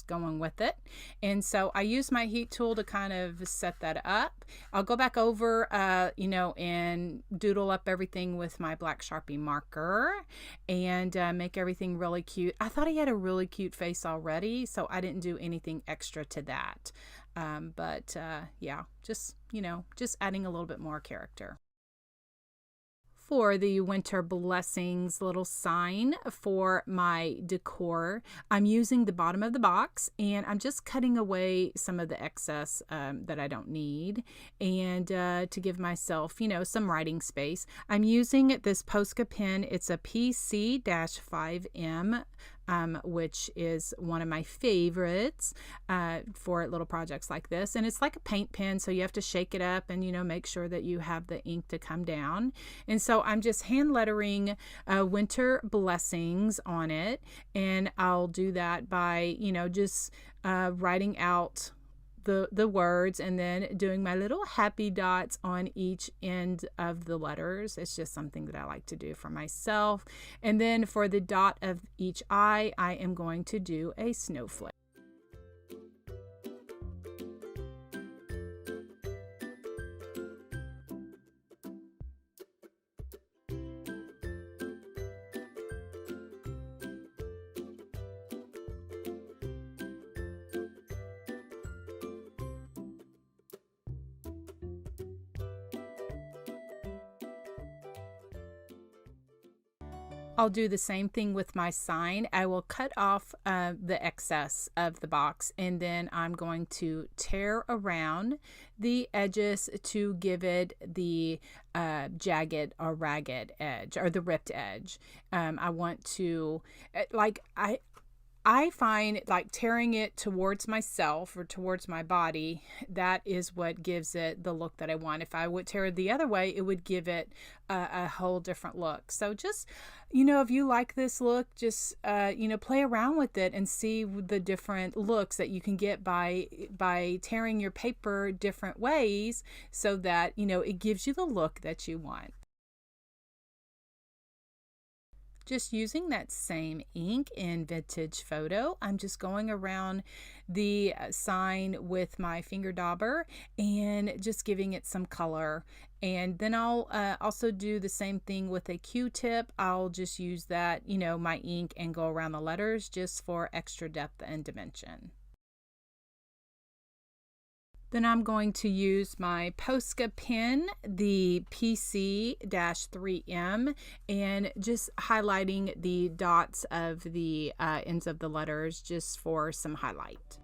going with it. And so I use my heat tool to kind of set that up. I'll go back over, and doodle up everything with my black Sharpie marker and make everything really cute. I thought he had a really cute face already, so I didn't do anything extra to that. Yeah, just adding a little bit more character. For the winter blessings little sign for my decor, I'm using the bottom of the box, and I'm just cutting away some of the excess that I don't need, and to give myself, some writing space. I'm using this Posca pen. It's a PC-5M, which is one of my favorites for little projects like this. And it's like a paint pen, so you have to shake it up and, make sure that you have the ink to come down. And so I'm just hand lettering winter blessings on it. And I'll do that by, just writing out the words, and then doing my little happy dots on each end of the letters. It's just something that I like to do for myself. And then for the dot of each eye, I am going to do a snowflake. I'll do the same thing with my sign. I will cut off the excess of the box, and then I'm going to tear around the edges to give it the jagged or ragged edge, or the ripped edge. I want to, I find like tearing it towards myself or towards my body, that is what gives it the look that I want. If I would tear it the other way, it would give it a whole different look. So just, if you like this look, just, play around with it and see the different looks that you can get by tearing your paper different ways, so that, it gives you the look that you want. Just using that same ink in Vintage Photo, I'm just going around the sign with my finger dauber and just giving it some color. And then I'll also do the same thing with a Q-tip. I'll just use that, my ink, and go around the letters just for extra depth and dimension. Then I'm going to use my Posca pen, the PC-3M, and just highlighting the dots of the ends of the letters just for some highlight.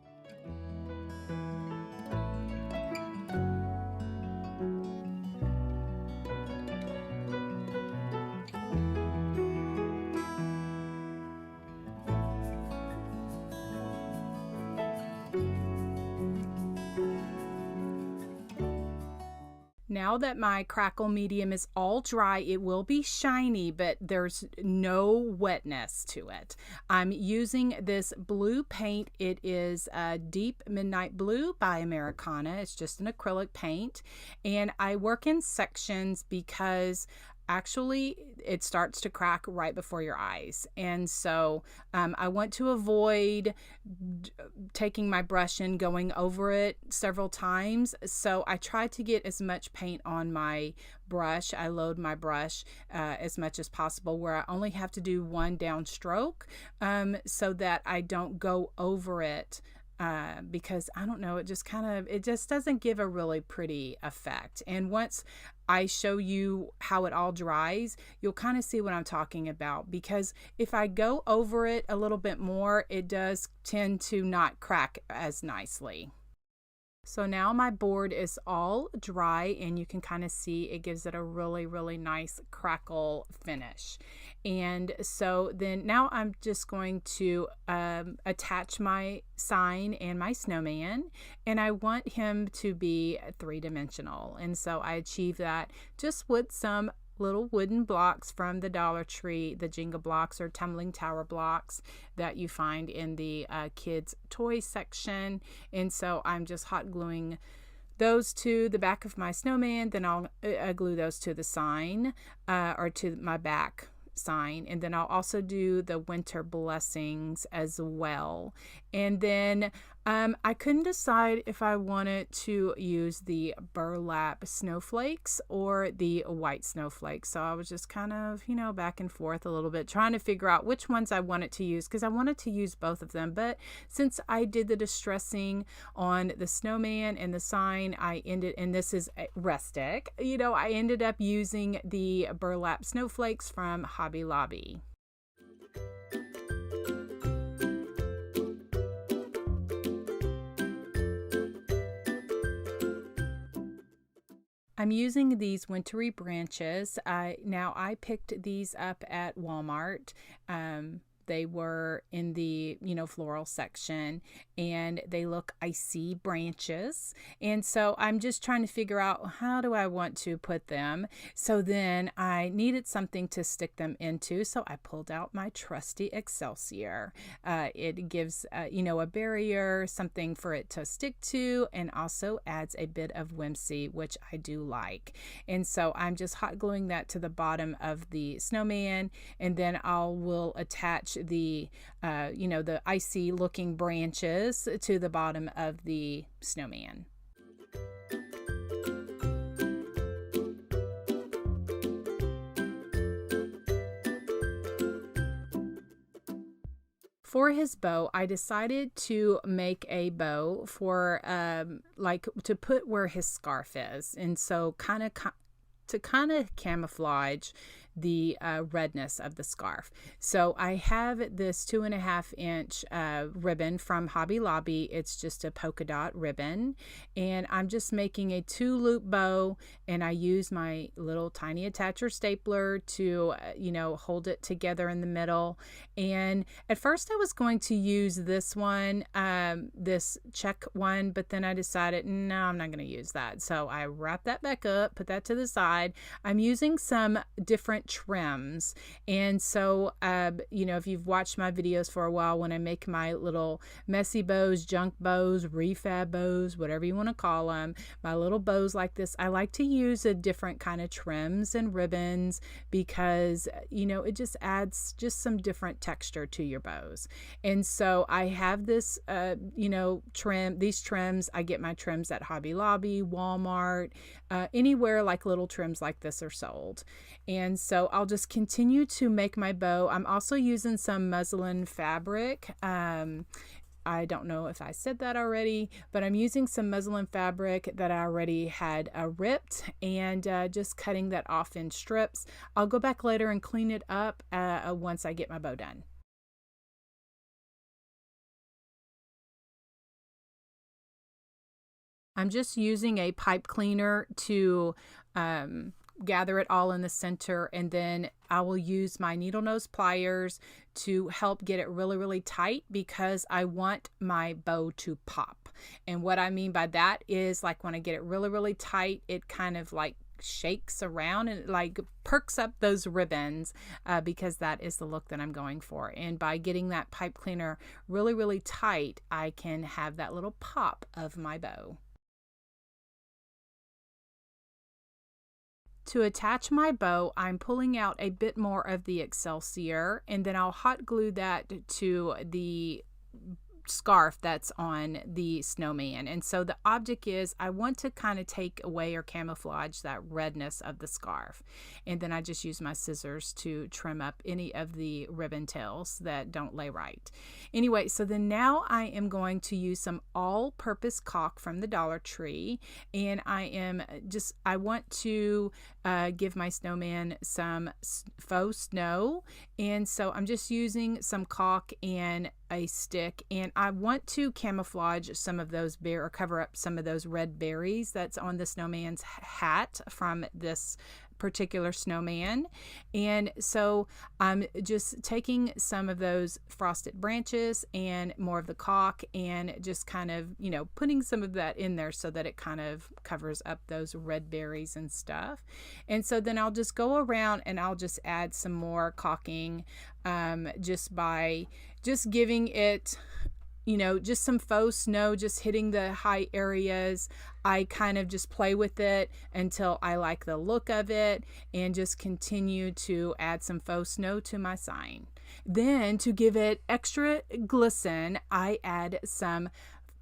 Now that my crackle medium is all dry, it will be shiny, but there's no wetness to it. I'm using this blue paint. It is Deep Midnight Blue by Americana. It's just an acrylic paint, and I work in sections because actually it starts to crack right before your eyes. And so I want to avoid taking my brush and going over it several times. So I try to get as much paint on my brush. I load my brush as much as possible, where I only have to do one downstroke, so that I don't go over it. Because I don't know, it just doesn't give a really pretty effect. And once I show you how it all dries, you'll kind of see what I'm talking about, because if I go over it a little bit more, it does tend to not crack as nicely. So now my board is all dry, and you can kind of see it gives it a really, really nice crackle finish. And so then now I'm just going to attach my sign and my snowman, and I want him to be three-dimensional. And so I achieve that just with some little wooden blocks from the Dollar Tree, the Jenga blocks or tumbling tower blocks that you find in the kids toy section. And so I'm just hot gluing those to the back of my snowman. Then I'll glue those to the sign, or to my back sign, and then I'll also do the winter blessings as well. And then I couldn't decide if I wanted to use the burlap snowflakes or the white snowflakes. So I was just kind of, back and forth a little bit, trying to figure out which ones I wanted to use, because I wanted to use both of them. But since I did the distressing on the snowman and the sign, and this is Rustic, I ended up using the burlap snowflakes from Hobby Lobby. I'm using these wintry branches. Now I picked these up at Walmart. They were in the, floral section, and they look icy branches. And so I'm just trying to figure out, how do I want to put them? So then I needed something to stick them into. So I pulled out my trusty Excelsior. It gives, a barrier, something for it to stick to, and also adds a bit of whimsy, which I do like. And so I'm just hot gluing that to the bottom of the snowman, and then will attach the the icy looking branches to the bottom of the snowman. For his bow, I decided to make a bow for to put where his scarf is, and so to camouflage the redness of the scarf. So I have this 2.5 inch ribbon from Hobby Lobby. It's just a polka dot ribbon, and I'm just making a 2-loop bow, and I use my little tiny attacher stapler to hold it together in the middle. And at first I was going to use this one, this check one, but then I decided, no, I'm not going to use that. So I wrap that back up, put that to the side. I'm using some different trims. And so, if you've watched my videos for a while, when I make my little messy bows, junk bows, refab bows, whatever you want to call them, my little bows like this, I like to use a different kind of trims and ribbons, because, it just adds just some different texture to your bows. And so I have this, these trims. I get my trims at Hobby Lobby, Walmart, anywhere like little trims like this are sold. And so I'll just continue to make my bow. I'm also using some muslin fabric. I don't know if I said that already, but I'm using some muslin fabric that I already had ripped, and just cutting that off in strips. I'll go back later and clean it up once I get my bow done. I'm just using a pipe cleaner to gather it all in the center, and then I will use my needle nose pliers to help get it really, really tight, because I want my bow to pop. And what I mean by that is, like, when I get it really, really tight, it kind of like shakes around and like perks up those ribbons, because that is the look that I'm going for. And by getting that pipe cleaner really, really tight, I can have that little pop of my bow. To attach my bow, I'm pulling out a bit more of the Excelsior, and then I'll hot glue that to the scarf that's on the snowman. And so the object is, I want to kind of take away or camouflage that redness of the scarf. And then I just use my scissors to trim up any of the ribbon tails that don't lay right. Anyway, so then now I am going to use some all-purpose caulk from the Dollar Tree, and I want to give my snowman some faux snow. And so I'm just using some caulk and a stick, and I want to camouflage some of those or cover up some of those red berries that's on the snowman's hat from this particular snowman. And so I'm just taking some of those frosted branches and more of the caulk and just kind of, putting some of that in there so that it kind of covers up those red berries and stuff. And so then I'll just go around and I'll just add some more caulking, just by just giving it, just some faux snow, just hitting the high areas. I kind of just play with it until I like the look of it, and just continue to add some faux snow to my sign. Then to give it extra glisten, I add some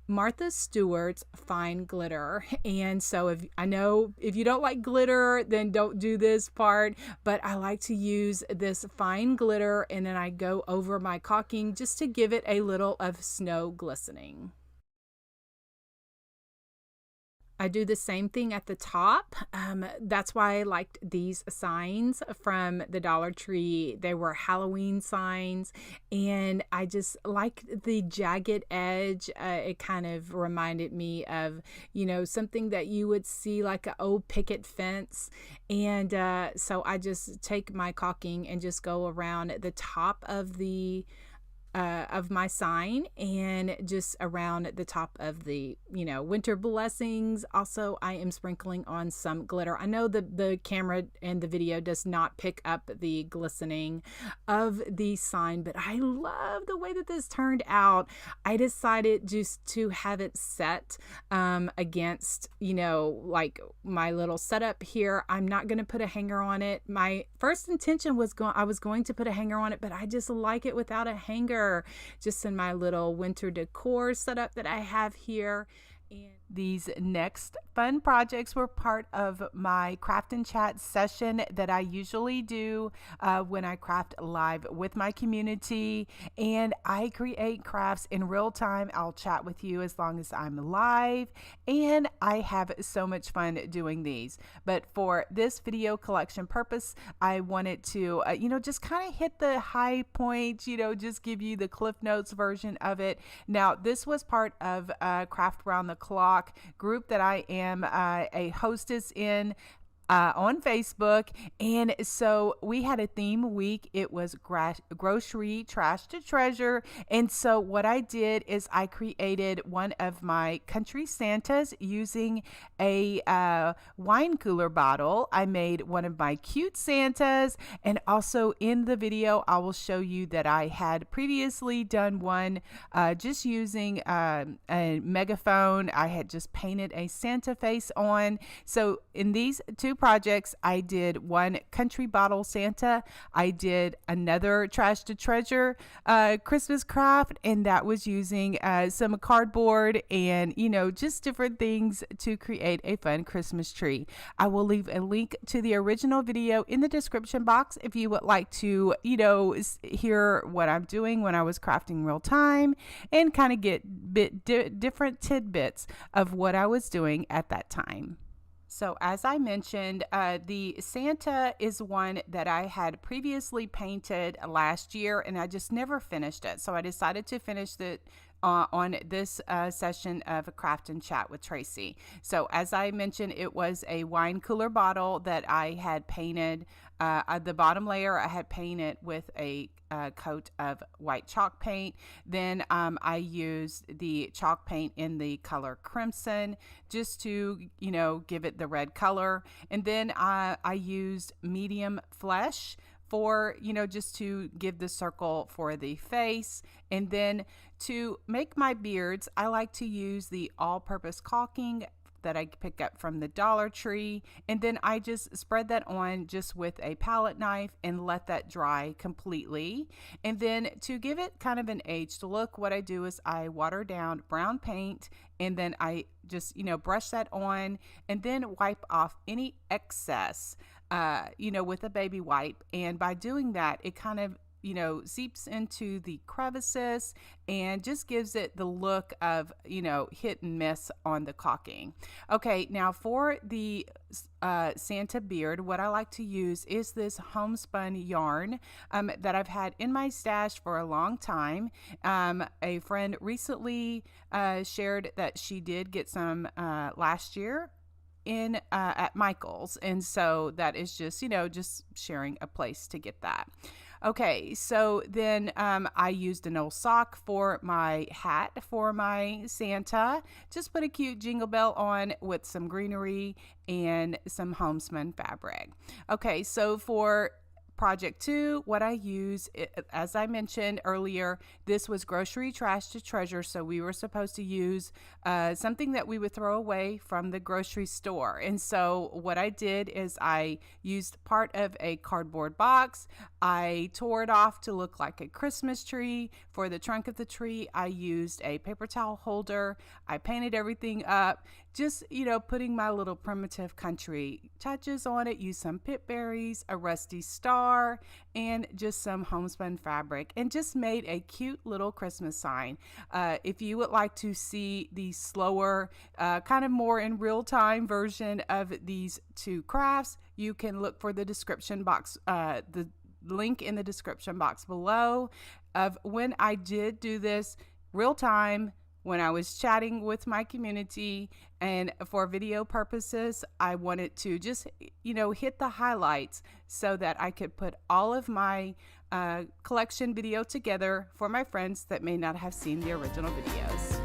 Martha Stewart's fine glitter. And so if you don't like glitter, then don't do this part, but I like to use this fine glitter, and then I go over my caulking just to give it a little of snow glistening. I do the same thing at the top. That's why I liked these signs from the Dollar Tree. They were Halloween signs, and I just liked the jagged edge. It kind of reminded me of, something that you would see like an old picket fence. And so I just take my caulking and just go around the top of my sign, and just around the top of the winter blessings. Also, I am sprinkling on some glitter. I know the camera and the video does not pick up the glistening of the sign, but I love the way that this turned out. I decided just to have it set against like my little setup here. I'm not going to put a hanger on it. My first intention was I was going to put a hanger on it, but I just like it without a hanger, just in my little winter decor setup that I have here. And these next fun projects were part of my craft and chat session that I usually do when I craft live with my community, and I create crafts in real time. I'll chat with you as long as I'm live, and I have so much fun doing these. But for this video collection purpose, I wanted to just kind of hit the high points, just give you the Cliff Notes version of it. Now, this was part of Craft Round the Clock group that I am a hostess in on Facebook. And so we had a theme week. It was grocery trash to treasure. And so what I did is I created one of my country Santas using a wine cooler bottle. I made one of my cute Santas, and also in the video I will show you that I had previously done one just using a megaphone. I had just painted a Santa face on. So in these two projects, I did one country bottle Santa. I did another trash to treasure Christmas craft, and that was using some cardboard and just different things to create a fun Christmas tree. I will leave a link to the original video in the description box if you would like to hear what I'm doing when I was crafting real time, and kind of get different tidbits of what I was doing at that time. So as I mentioned, the Santa is one that I had previously painted last year, and I just never finished it. So I decided to finish it on this session of a Craft and Chat with Tracy. So as I mentioned, it was a wine cooler bottle that I had painted. The bottom layer I had painted with a coat of white chalk paint. Then I used the chalk paint in the color crimson just to give it the red color. And then I used medium flesh for just to give the circle for the face. And then to make my beards, I like to use the all-purpose caulking that I pick up from the Dollar Tree, and then I just spread that on just with a palette knife and let that dry completely. And then to give it kind of an aged look, what I do is I water down brown paint, and then I just, brush that on and then wipe off any excess, with a baby wipe. And by doing that, it kind of seeps into the crevices and just gives it the look of, hit and miss on the caulking. Okay, now for the Santa beard, what I like to use is this homespun yarn that I've had in my stash for a long time. A friend recently shared that she did get some last year in at Michael's, and so that is just just sharing a place to get that. Okay, so then I used an old sock for my hat for my Santa. Just put a cute jingle bell on with some greenery and some homespun fabric. Okay, so for Project 2, what I use, as I mentioned earlier, this was grocery trash to treasure. So we were supposed to use something that we would throw away from the grocery store. And so what I did is I used part of a cardboard box. I tore it off to look like a Christmas tree. For the trunk of the tree, I used a paper towel holder. I painted everything up, just, putting my little primitive country touches on it. Use some pip berries, a rusty star, and just some homespun fabric, and just made a cute little Christmas sign. If you would like to see the slower, kind of more in real time version of these two crafts, you can look for the description box, the link in the description box below of when I did do this real time, when I was chatting with my community. And for video purposes, I wanted to just, hit the highlights so that I could put all of my collection video together for my friends that may not have seen the original videos.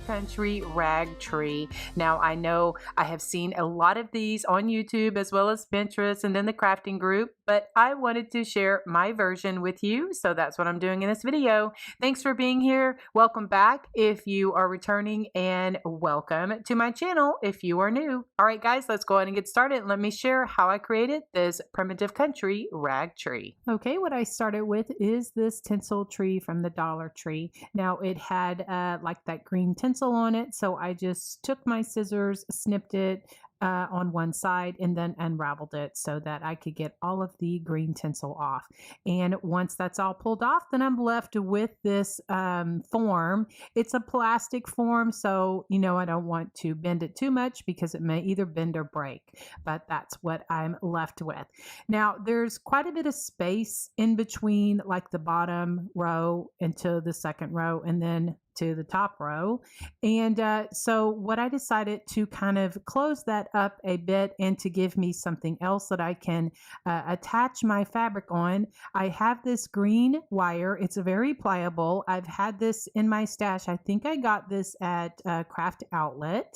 Country rag tree. Now I know I have seen a lot of these on YouTube as well as Pinterest and then the crafting group, but I wanted to share my version with you, so that's what I'm doing in this video. Thanks for being here. Welcome back if you are returning, and welcome to my channel if you are new. All right guys, let's go ahead and get started. Let me share how I created this primitive country rag tree. Okay, what I started with is this tinsel tree from the Dollar Tree. Now it had like that green tinsel on it, so I just took my scissors, snipped it, on one side and then unraveled it so that I could get all of the green tinsel off. And once that's all pulled off, then I'm left with this form. It's a plastic form, so I don't want to bend it too much because it may either bend or break, but that's what I'm left with. Now, there's quite a bit of space in between, like the bottom row into the second row and then to the top row. And so what I decided to kind of close that up a bit and to give me something else that I can attach my fabric on, I have this green wire. It's very pliable. I've had this in my stash. I think I got this at Craft Outlet.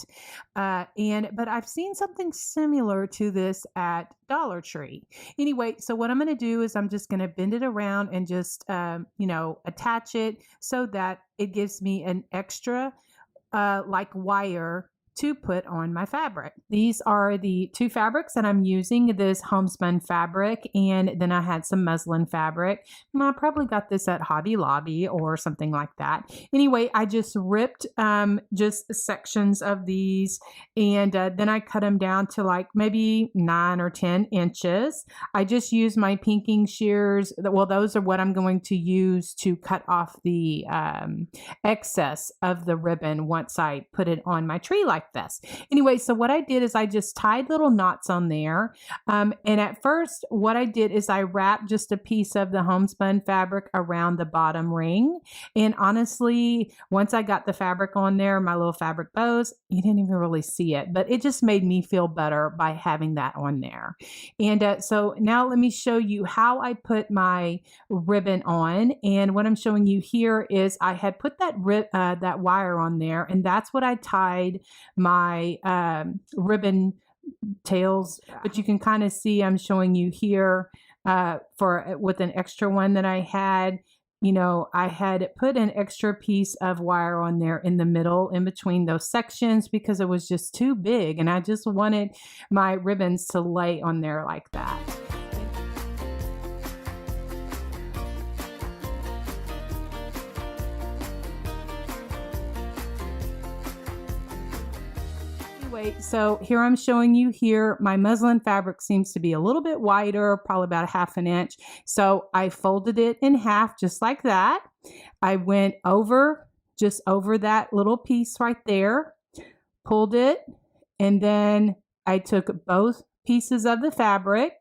But I've seen something similar to this at Dollar Tree. Anyway, so what I'm going to do is I'm just going to bend it around and just, attach it so that it gives me an extra like wire to put on my fabric. These are the two fabrics that I'm using, this homespun fabric, and then I had some muslin fabric. I probably got this at Hobby Lobby or something like that. Anyway, I just ripped just sections of these, and then I cut them down to like maybe 9 or 10 inches. I just used my pinking shears. Well, those are what I'm going to use to cut off the excess of the ribbon once I put it on my tree like this. Anyway, so what I did is I just tied little knots on there. And at first, what I did is I wrapped just a piece of the homespun fabric around the bottom ring. And honestly, once I got the fabric on there, my little fabric bows, you didn't even really see it, but it just made me feel better by having that on there. And so now let me show you how I put my ribbon on. And what I'm showing you here is I had put that wire on there, and that's what I tied my ribbon tails. But you can kind of see I'm showing you here with an extra one that I had. I had put an extra piece of wire on there in the middle in between those sections because it was just too big, and I just wanted my ribbons to lay on there like that. So here I'm showing you here, my muslin fabric seems to be a little bit wider, probably about 1/2 inch. So I folded it in half just like that. I went just over that little piece right there, pulled it, and then I took both pieces of the fabric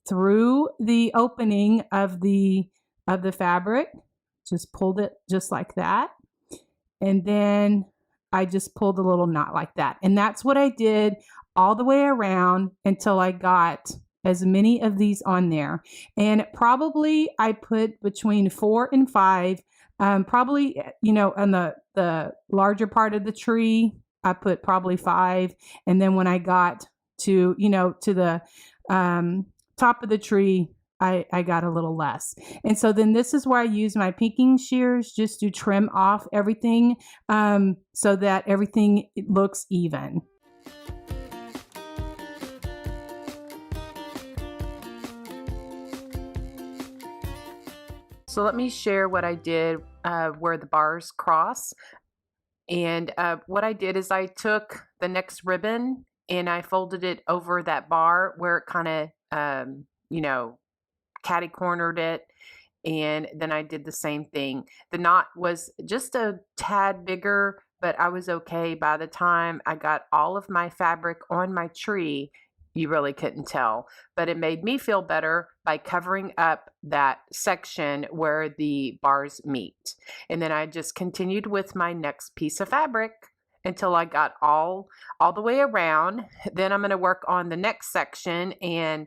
through the opening of the fabric, just pulled it just like that. And then I just pulled a little knot like that. And that's what I did all the way around until I got as many of these on there. And probably I put between 4 and 5, probably, on the larger part of the tree, I put probably 5. And then when I got to the top of the tree, I got a little less. And so then this is where I use my pinking shears just to trim off everything so that everything looks even. So let me share what I did where the bars cross. And what I did is I took the next ribbon and I folded it over that bar where it kind of, catty cornered it, and then I did the same thing. The knot was just a tad bigger, but I was okay. By the time I got all of my fabric on my tree, you really couldn't tell, but it made me feel better by covering up that section where the bars meet. And then I just continued with my next piece of fabric until I got all the way around. Then I'm going to work on the next section, and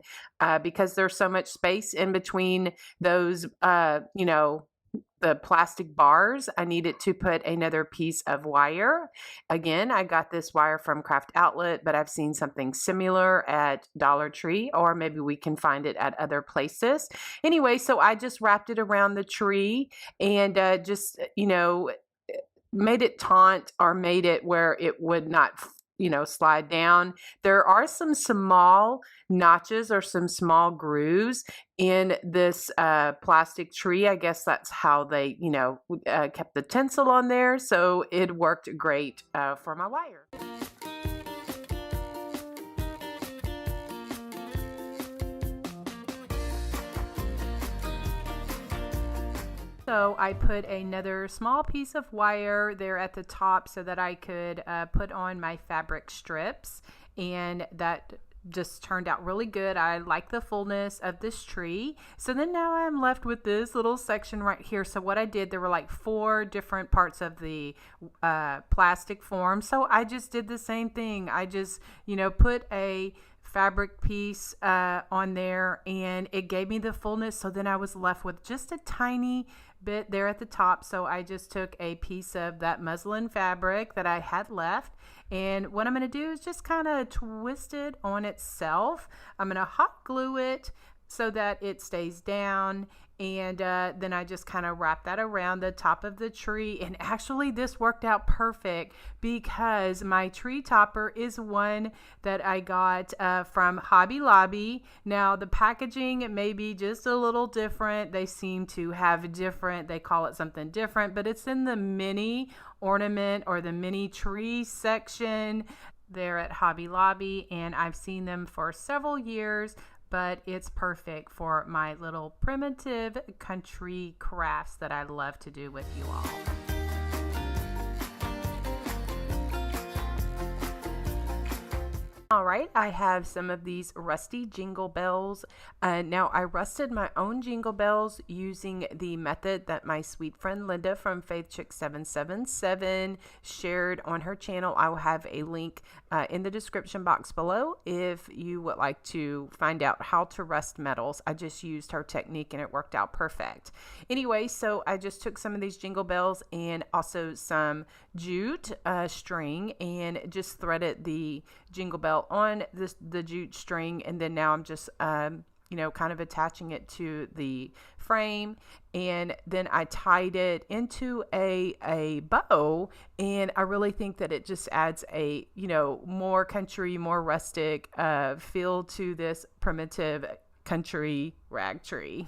because there's so much space in between those, the plastic bars, I needed to put another piece of wire. Again, I got this wire from Craft Outlet, but I've seen something similar at Dollar Tree, or maybe we can find it at other places. Anyway, so I just wrapped it around the tree and just, made it taut, or made it where it would not, slide down. There are some small notches or some small grooves in this plastic tree. I guess that's how they, kept the tinsel on there. So it worked great for my wire. So I put another small piece of wire there at the top so that I could put on my fabric strips, and that just turned out really good. I like the fullness of this tree. So then now I'm left with this little section right here. So what I did, there were like 4 different parts of the plastic form. So I just did the same thing. I just, put a fabric piece on there, and it gave me the fullness. So then I was left with just a tiny bit there at the top. So I just took a piece of that muslin fabric that I had left, and what I'm going to do is just kind of twist it on itself. I'm going to hot glue it so that it stays down, and then I just kind of wrap that around the top of the tree. And actually this worked out perfect because my tree topper is one that I got from Hobby Lobby. Now the packaging may be just a little different. They seem to have different, they call it something different, but it's in the mini ornament or the mini tree section there at Hobby Lobby, and I've seen them for several years, but it's perfect for my little primitive country crafts that I love to do with you all. All right, I have some of these rusty jingle bells. Now, I rusted my own jingle bells using the method that my sweet friend Linda from FaithChick777 shared on her channel. I will have a link in the description box below if you would like to find out how to rust metals. I just used her technique and it worked out perfect. Anyway, so I just took some of these jingle bells and also some jute string and just threaded the jingle bell on the jute string, and then now I'm just kind of attaching it to the frame, and then I tied it into a bow, and I really think that it just adds a more country, more rustic feel to this primitive country rag tree.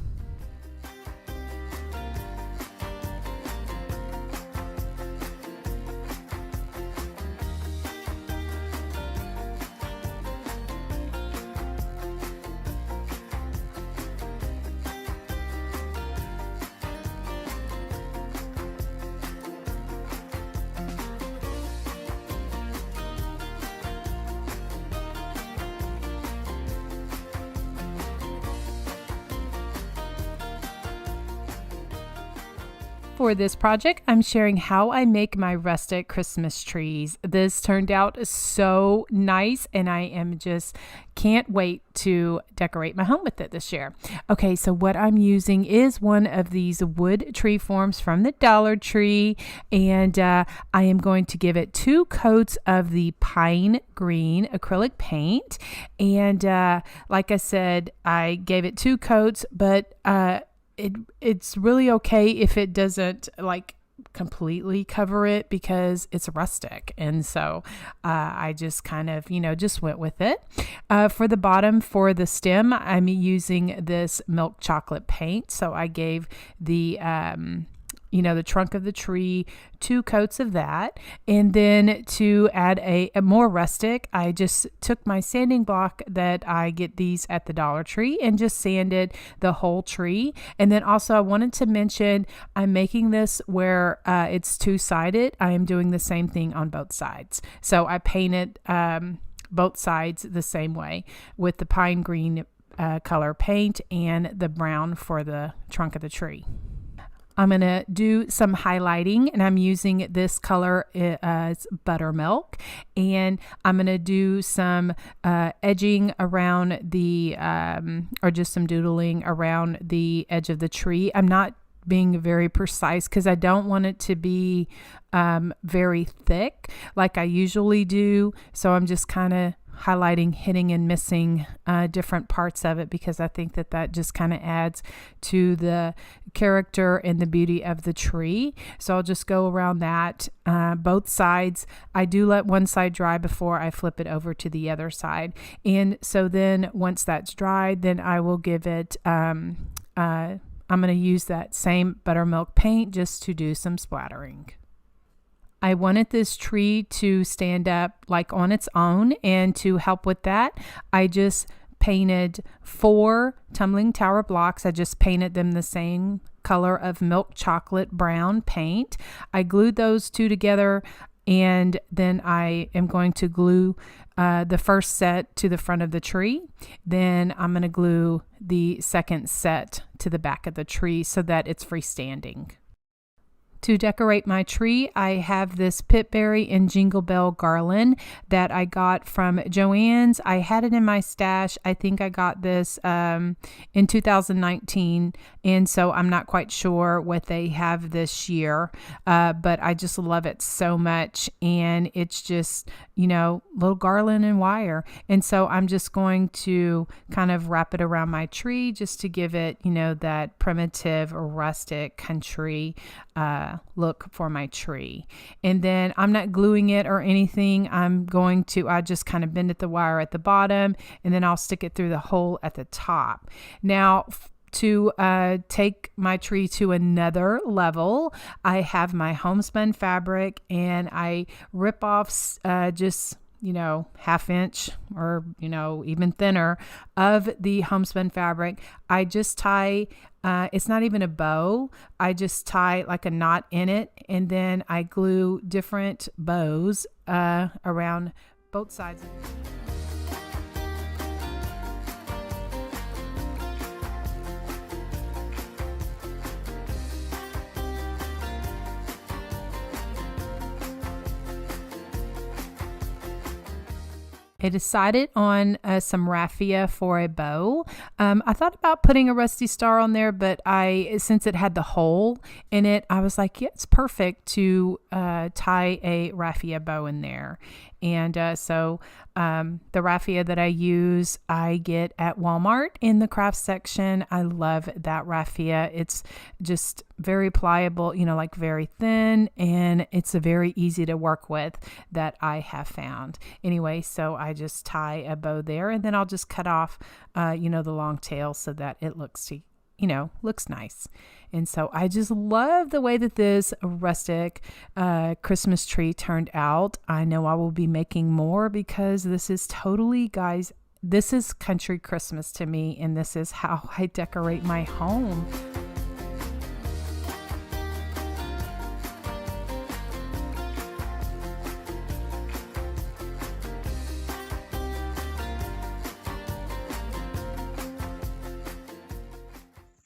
For this project, I'm sharing how I make my rustic Christmas trees. This turned out so nice, and I am just can't wait to decorate my home with it this year. Okay, so what I'm using is one of these wood tree forms from the Dollar Tree, and I am going to give it 2 coats of the pine green acrylic paint. And like I said, I gave it 2 coats, but it's really okay if it doesn't completely cover it because it's rustic, and so I just kind of just went with it. For the bottom, for the stem, I'm using this milk chocolate paint, so I gave the the trunk of the tree 2 coats of that. And then to add a more rustic, I just took my sanding block that I get these at the Dollar Tree and just sanded the whole tree. And then also I wanted to mention I'm making this where it's 2-sided. I am doing the same thing on both sides. So I painted both sides the same way with the pine green color paint and the brown for the trunk of the tree. I'm going to do some highlighting, and I'm using this color as buttermilk, and I'm going to do some edging around the, or just some doodling around the edge of the tree. I'm not being very precise because I don't want it to be very thick like I usually do. So I'm just kind of highlighting, hitting and missing different parts of it because I think that just kind of adds to the character and the beauty of the tree. So I'll just go around that both sides. I do let one side dry before I flip it over to the other side. And so then once that's dried, then I will give it I'm going to use that same buttermilk paint just to do some splattering. I wanted this tree to stand up like on its own, and to help with that, I just painted 4 tumbling tower blocks. I just painted them the same color of milk chocolate brown paint. I glued those two together, and then I am going to glue the first set to the front of the tree. Then I'm going to glue the second set to the back of the tree so that it's freestanding. To decorate my tree, I have this Pitberry and Jingle Bell garland that I got from Joann's. I had it in my stash. I think I got this in 2019, and so I'm not quite sure what they have this year, but I just love it so much, and it's just, little garland and wire. And so I'm just going to kind of wrap it around my tree just to give it, that primitive or rustic country look for my tree. And then I'm not gluing it or anything. I just kind of bend at the wire at the bottom, and then I'll stick it through the hole at the top. Now, to take my tree to another level, I have my homespun fabric, and I rip off just half inch or even thinner of the homespun fabric. I just tie it's not even a bow. I just tie like a knot in it, and then I glue different bows around both sides of it. I decided on some raffia for a bow. I thought about putting a rusty star on there, but since it had the hole in it, I was like, yeah, it's perfect to tie a raffia bow in there. And so the raffia that I use, I get at Walmart in the craft section. I love that raffia. It's just very pliable, like very thin, and it's very easy to work with that I have found. Anyway, so I just tie a bow there, and then I'll just cut off, the long tail so that it looks nice. And so I just love the way that this rustic Christmas tree turned out. I know I will be making more because this is totally, guys, this is country Christmas to me, and this is how I decorate my home.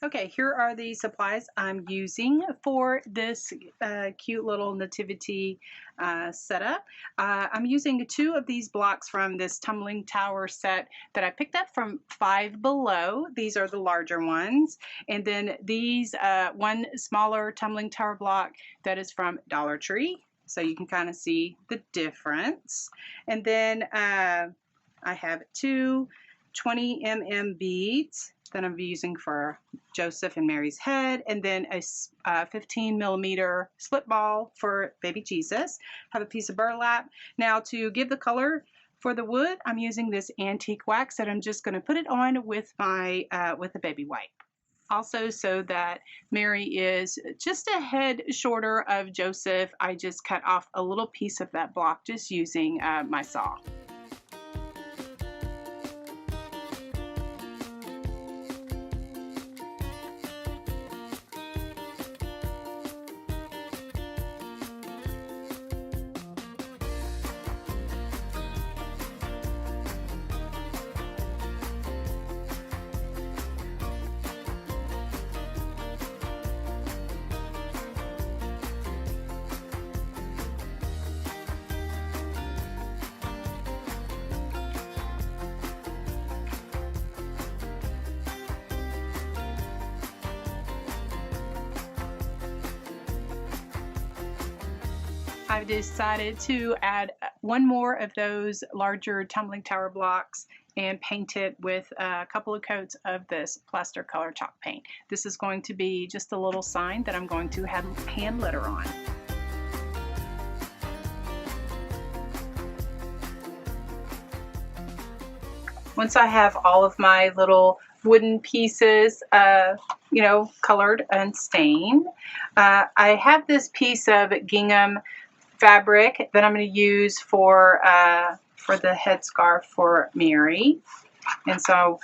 Okay, here are the supplies I'm using for this cute little nativity setup. I'm using 2 of these blocks from this tumbling tower set that I picked up from Five Below. These are the larger ones. And then these 1 smaller tumbling tower block that is from Dollar Tree. So you can kind of see the difference. And then I have 2 20mm beads that I'm using for Joseph and Mary's head, and then a 15 millimeter slip ball for baby Jesus. Have a piece of burlap. Now, to give the color for the wood, I'm using this antique wax that I'm just going to put it on with my with a baby wipe. Also, so that Mary is just a head shorter of Joseph, I just cut off a little piece of that block just using my saw. I've decided to add 1 more of those larger tumbling tower blocks and paint it with a couple of coats of this plaster color chalk paint. This is going to be just a little sign that I'm going to have hand letter on. Once I have all of my little wooden pieces, colored and stained, I have this piece of gingham fabric that I'm going to use for the headscarf for Mary. And so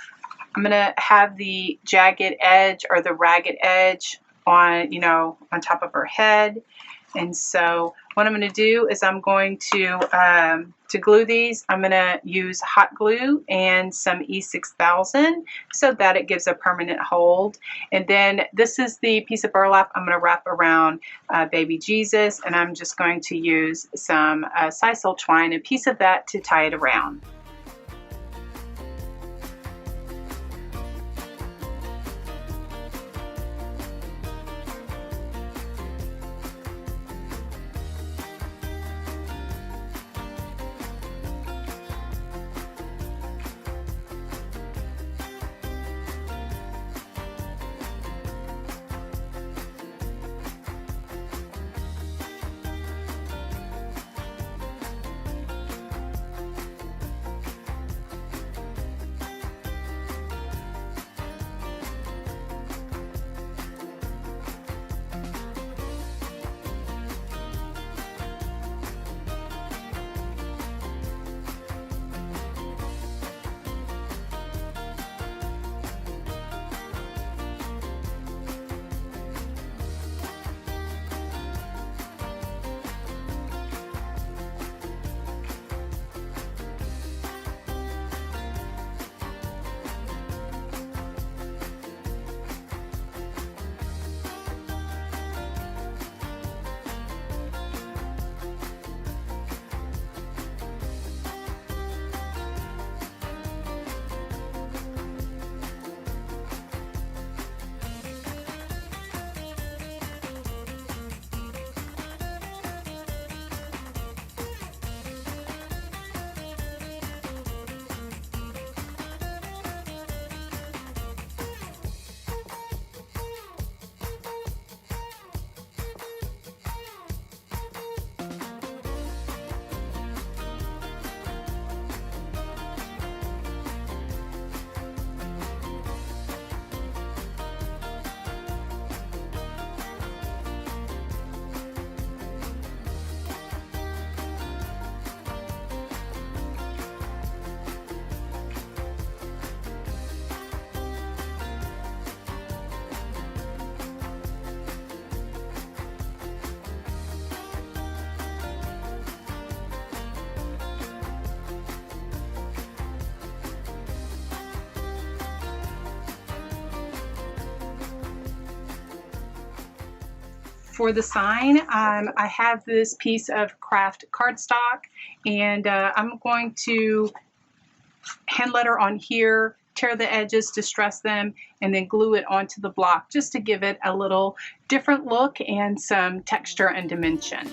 I'm going to have the jagged edge or the ragged edge on, you know, on top of her head. And so what I'm going to do is I'm going to glue these, I'm going to use hot glue and some E6000 so that it gives a permanent hold. And then this is the piece of burlap I'm going to wrap around baby Jesus, and I'm just going to use some sisal twine, a piece of that, to tie it around. For the sign, I have this piece of craft cardstock, and I'm going to hand letter on here, tear the edges, distress them, and then glue it onto the block just to give it a little different look and some texture and dimension.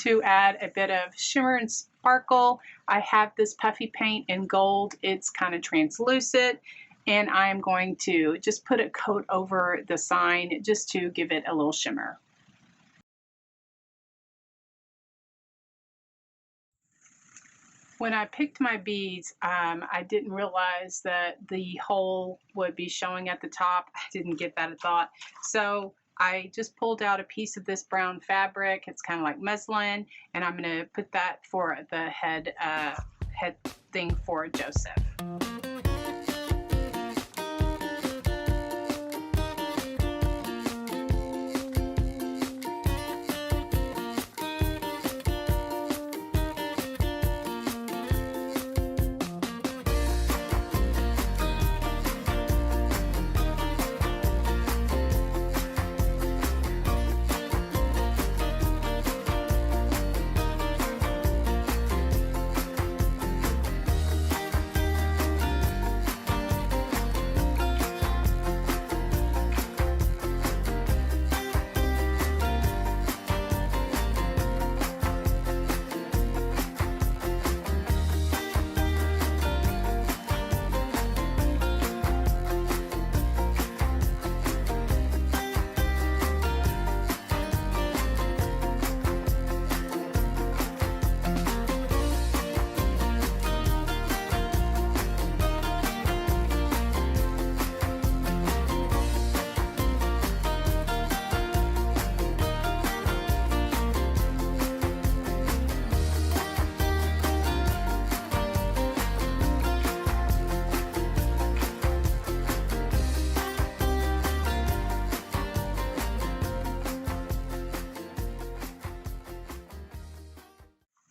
to add a bit of shimmer and sparkle, I have this puffy paint in gold. It's kind of translucent, and I'm going to just put a coat over the sign just to give it a little shimmer. When I picked my beads, I didn't realize that the hole would be showing at the top. I didn't give that a thought. So I just pulled out a piece of this brown fabric. It's kind of like muslin, and I'm going to put that for the head thing for Joseph.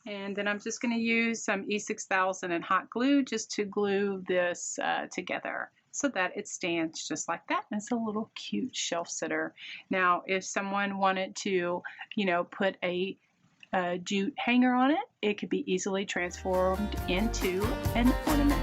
And then I'm just going to use some E6000 and hot glue just to glue this together so that it stands just like that. And it's a little cute shelf sitter. Now, if someone wanted to, put a jute hanger on it, it could be easily transformed into an ornament.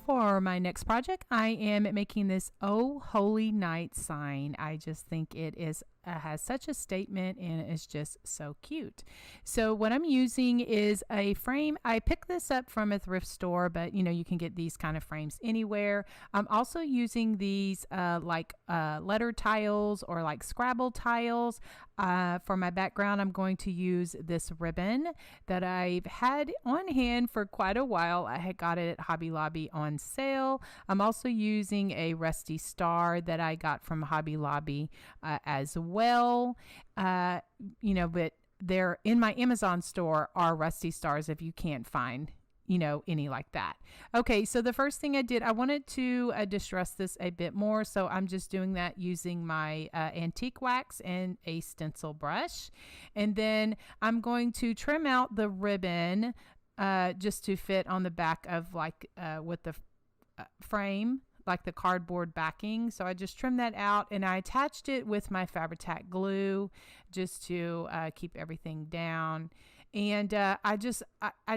For my next project, I am making this Oh Holy Night sign. I just think it is has such a statement and it's just so cute. So what I'm using is a frame. I picked this up from a thrift store, but you can get these kind of frames anywhere. I'm also using these letter tiles or like Scrabble tiles. For my background, I'm going to use this ribbon that I've had on hand for quite a while. I had got it at Hobby Lobby on sale. I'm also using a Rusty star that I got from Hobby Lobby as well. But they're in my Amazon store are Rusty stars if you can't find any like that. Okay, so the first thing I did, I wanted to distress this a bit more, so I'm just doing that using my antique wax and a stencil brush. And then I'm going to trim out the ribbon just to fit on the back of with the frame, like the cardboard backing. So I just trimmed that out and I attached it with my Fabri-Tac glue just to keep everything down. And I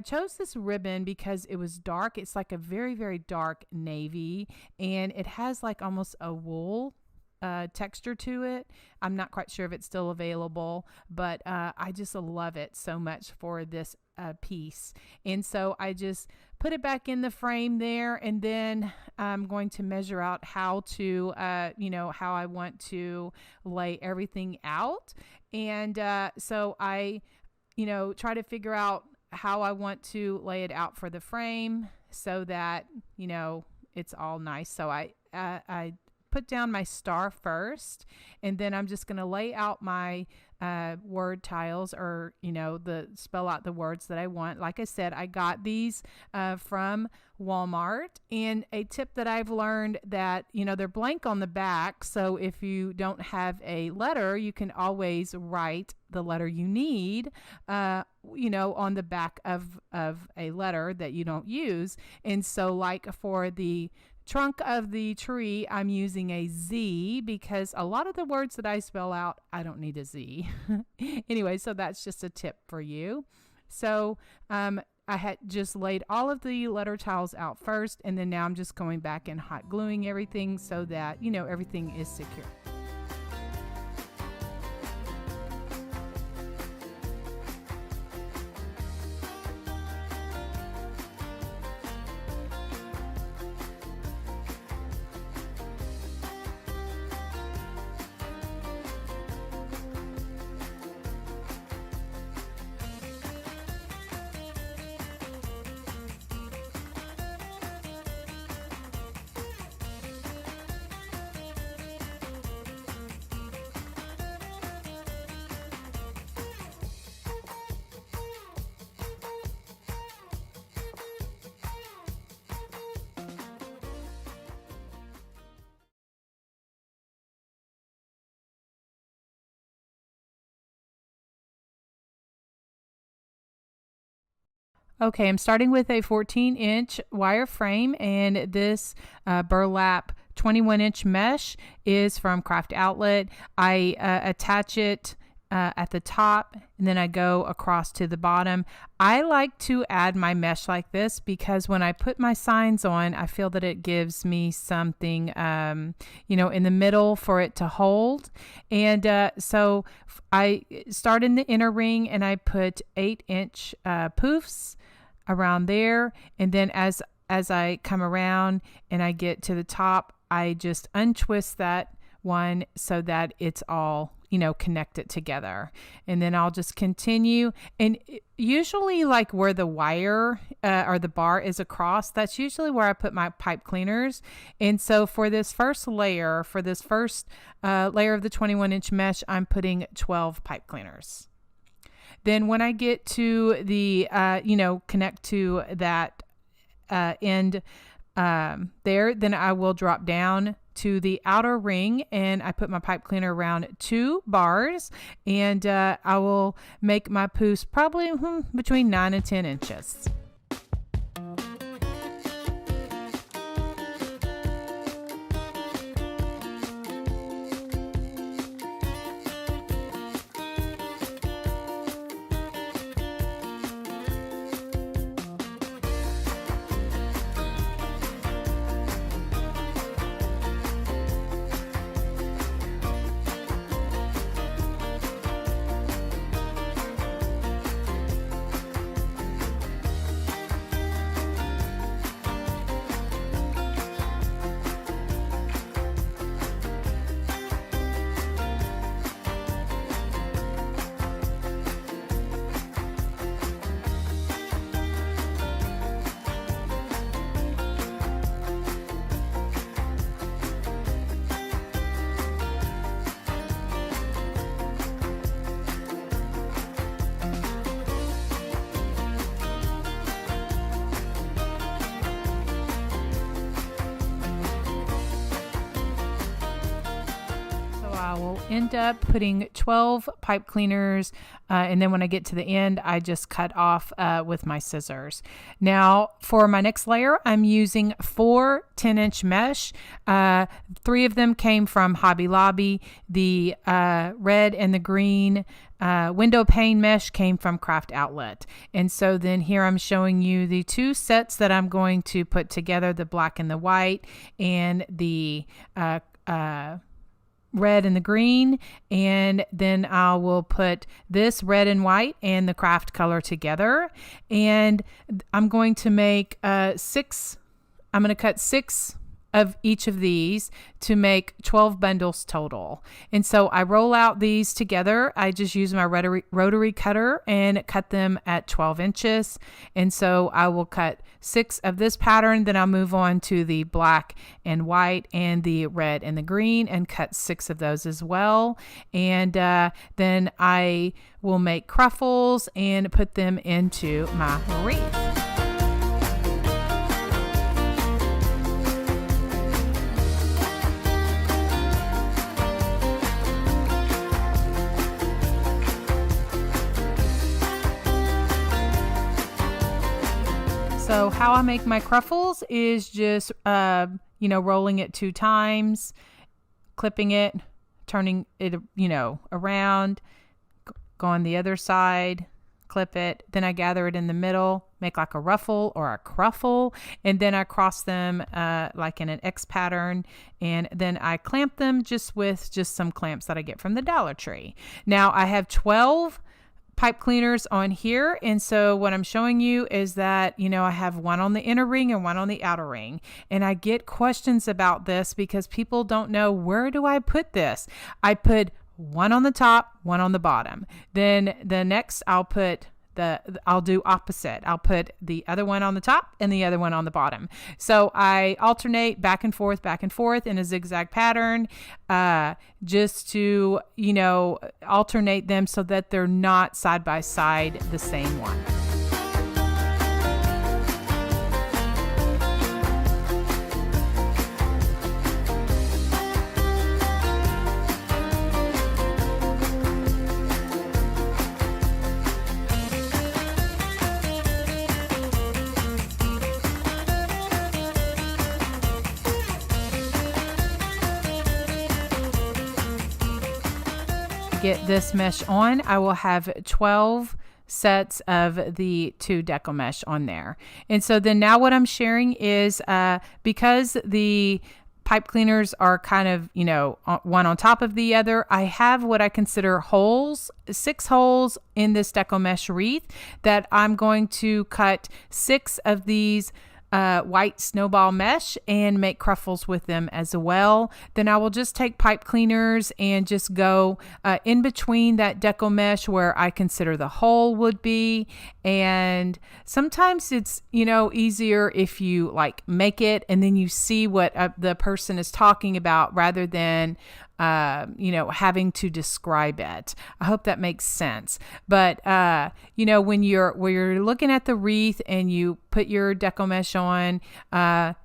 chose this ribbon because it was dark. It's like a very, very dark navy, and it has like almost a wool texture to it. I'm not quite sure if it's still available, but I just love it so much for this piece. And so I just put it back in the frame there, and then I'm going to measure out how to, how I want to lay everything out. And so I try to figure out how I want to lay it out for the frame so that, it's all nice. So I put down my star first, and then I'm just going to lay out my word tiles, or spell out the words that I want. Like I said, I got these from Walmart, and a tip that I've learned that they're blank on the back, so if you don't have a letter, you can always write the letter you need on the back of a letter that you don't use. And so like for the trunk of the tree, I'm using a Z because a lot of the words that I spell out, I don't need a Z. Anyway, so that's just a tip for you. So I had just laid all of the letter tiles out first, and then now I'm just going back and hot gluing everything so that, you know, everything is secure. Okay, I'm starting with a 14-inch wire frame, and this burlap 21-inch mesh is from Craft Outlet. I attach it at the top, and then I go across to the bottom. I like to add my mesh like this because when I put my signs on, I feel that it gives me something, you know, in the middle for it to hold. And so I start in the inner ring, and I put 8-inch poofs around there, and then as I come around and I get to the top, I just untwist that one so that it's all, you know, connected together, and then I'll just continue. And usually, like where the wire or the bar is across, that's usually where I put my pipe cleaners. And so for this first layer, of the 21-inch mesh, I'm putting 12 pipe cleaners. Then when I get to the, you know, connect to that end there, then I will drop down to the outer ring, and I put my pipe cleaner around 2 bars, and I will make my poofs probably between 9 and 10 inches. I will end up putting 12 pipe cleaners, and then when I get to the end, I just cut off with my scissors. Now, for my next layer, I'm using 4 10-inch mesh. 3 of them came from Hobby Lobby. The red and the green window pane mesh came from Craft Outlet. And so then here I'm showing you the 2 sets that I'm going to put together, the black and the white, and the red and the green, and then I will put this red and white and the craft color together, and I'm going to make 6. I'm going to cut 6 of each of these to make 12 bundles total. And so I roll out these together. I just use my rotary cutter and cut them at 12 inches. And so I will cut 6 of this pattern, then I'll move on to the black and white and the red and the green and cut 6 of those as well. And then I will make cruffles and put them into my wreath. So how I make my cruffles is just rolling it 2 times, clipping it, turning it, around, go on the other side, clip it. Then I gather it in the middle, make like a ruffle or a cruffle, and then I cross them like in an X pattern, and then I clamp them with some clamps that I get from the Dollar Tree. Now I have 12 pipe cleaners on here, and so what I'm showing you is that I have one on the inner ring and one on the outer ring, and I get questions about this because people don't know, where do I put this? I put one on the top, one on the bottom. Then the next I'll do opposite. I'll put the other one on the top and the other one on the bottom. So I alternate back and forth in a zigzag pattern, just to, alternate them so that they're not side by side the same one. Get this mesh on, I will have 12 sets of the 2 Deco mesh on there. And so then now what I'm sharing is because the pipe cleaners are kind of, one on top of the other, I have what I consider holes, 6 holes in this Deco mesh wreath that I'm going to cut 6 of these white snowball mesh and make cruffles with them as well. Then I will just take pipe cleaners and just go in between that Deco mesh where I consider the hole would be. And sometimes it's, easier if you like make it and then you see what the person is talking about rather than having to describe it. I hope that makes sense. But, when you're looking at the wreath and you put your Deco mesh on,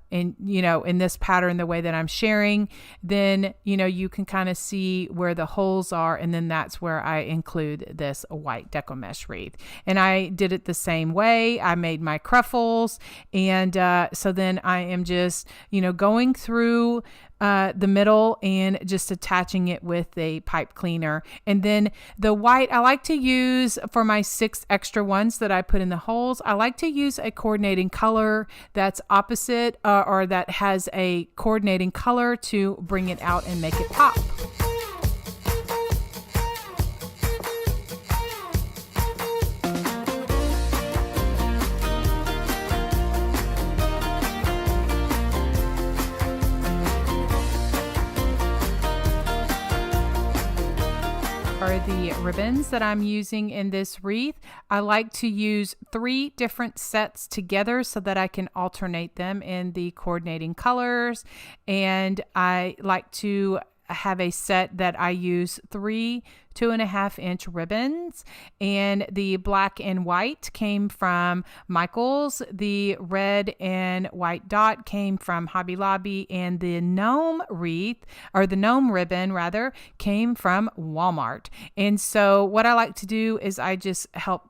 and in this pattern, the way that I'm sharing, then you can kind of see where the holes are, and then that's where I include this white Deco mesh wreath. And I did it the same way. I made my cruffles, and so then I am just going through the middle and just attaching it with a pipe cleaner. And then the white I like to use for my 6 extra ones that I put in the holes. I like to use a coordinating color that's opposite or that has a coordinating color to bring it out and make it pop. Are the ribbons that I'm using in this wreath. I like to use 3 different sets together so that I can alternate them in the coordinating colors. And I like to have a set that I use 3 2.5-inch ribbons, and the black and white came from Michael's, the red and white dot came from Hobby Lobby, and the gnome wreath, or the gnome ribbon rather, came from Walmart. And so what I like to do is I just help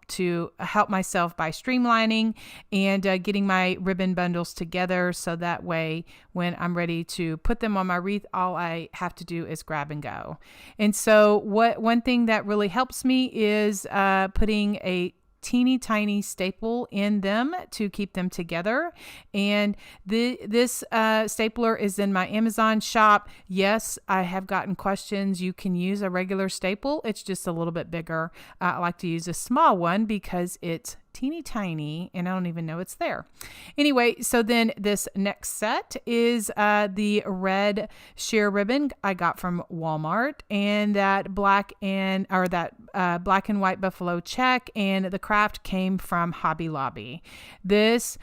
myself by streamlining and getting my ribbon bundles together, so that way when I'm ready to put them on my wreath, all I have to do is grab and go. And so one thing that really helps me is putting a teeny tiny staple in them to keep them together. And this stapler is in my Amazon shop. Yes, I have gotten questions. You can use a regular staple. It's just a little bit bigger. I like to use a small one because it's teeny tiny and I don't even know it's there. Anyway, so then this next set is the red sheer ribbon I got from Walmart, and that black and white buffalo check and the craft came from Hobby Lobby. This